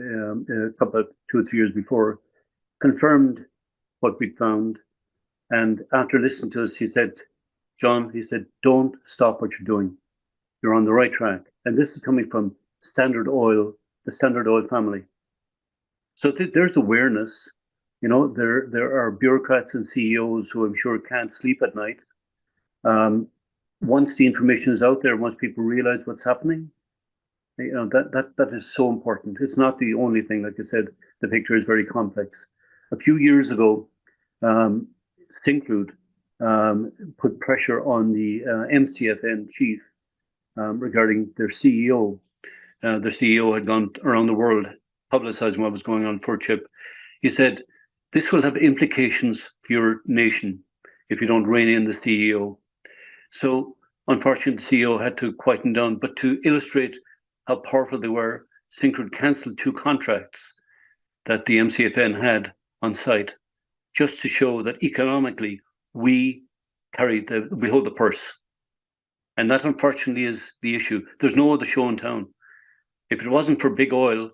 a couple of 2 or 3 years before, confirmed what we'd found. And after listening to us, he said, John, he said, don't stop what you're doing. You're on the right track. And this is coming from Standard Oil, the Standard Oil family. So there's awareness. You know, there are bureaucrats and CEOs who I'm sure can't sleep at night. Once the information is out there, once people realize what's happening, you know, that is so important. It's not the only thing. Like I said, the picture is very complex. A few years ago, Syncrude put pressure on the MCFN chief regarding their CEO. Their CEO had gone around the world publicizing what was going on for Chip. He said, this will have implications for your nation if you don't rein in the CEO. So unfortunately, the CEO had to quieten down, but to illustrate how powerful they were, Syncrude cancelled 2 contracts that the MCFN had on site, just to show that economically we hold the purse. And that unfortunately is the issue. There's no other show in town. If it wasn't for big oil,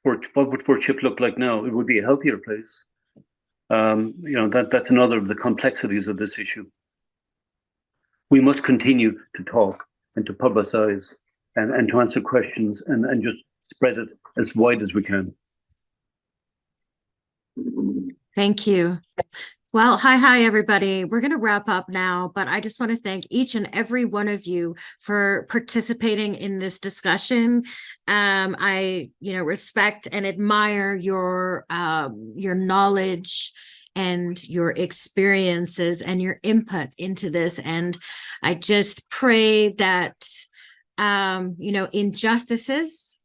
what would Fort Chip look like now? It would be a healthier place. You know, that's another of the complexities of this issue. We must continue to talk and to publicize and to answer questions and just spread it as wide as we can. Thank you. Well, hi, everybody. We're going to wrap up now, but I just want to thank each and every one of you for participating in this discussion. I, respect and admire your knowledge and your experiences and your input into this. And I just pray that, injustices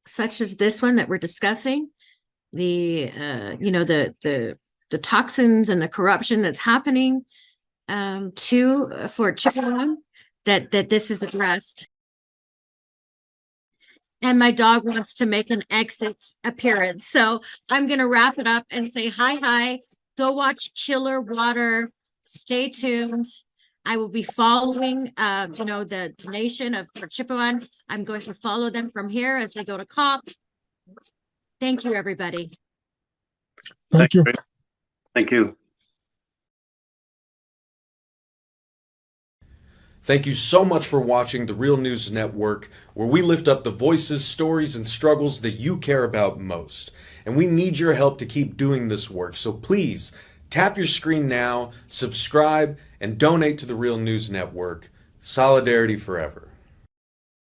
such as this one that we're discussing, the toxins and the corruption that's happening to Fort Chipewyan, that this is addressed. And my dog wants to make an exit appearance. So I'm going to wrap it up and say hi. Go watch Killer Water. Stay tuned. I will be following, the nation of Fort Chipewyan. I'm going to follow them from here as we go to COP. Thank you, everybody. Thank you. Thank you. Thank you so much for watching the Real News Network, where we lift up the voices, stories, and struggles that you care about most. And we need your help to keep doing this work. So please tap your screen now, subscribe, and donate to the Real News Network. Solidarity forever.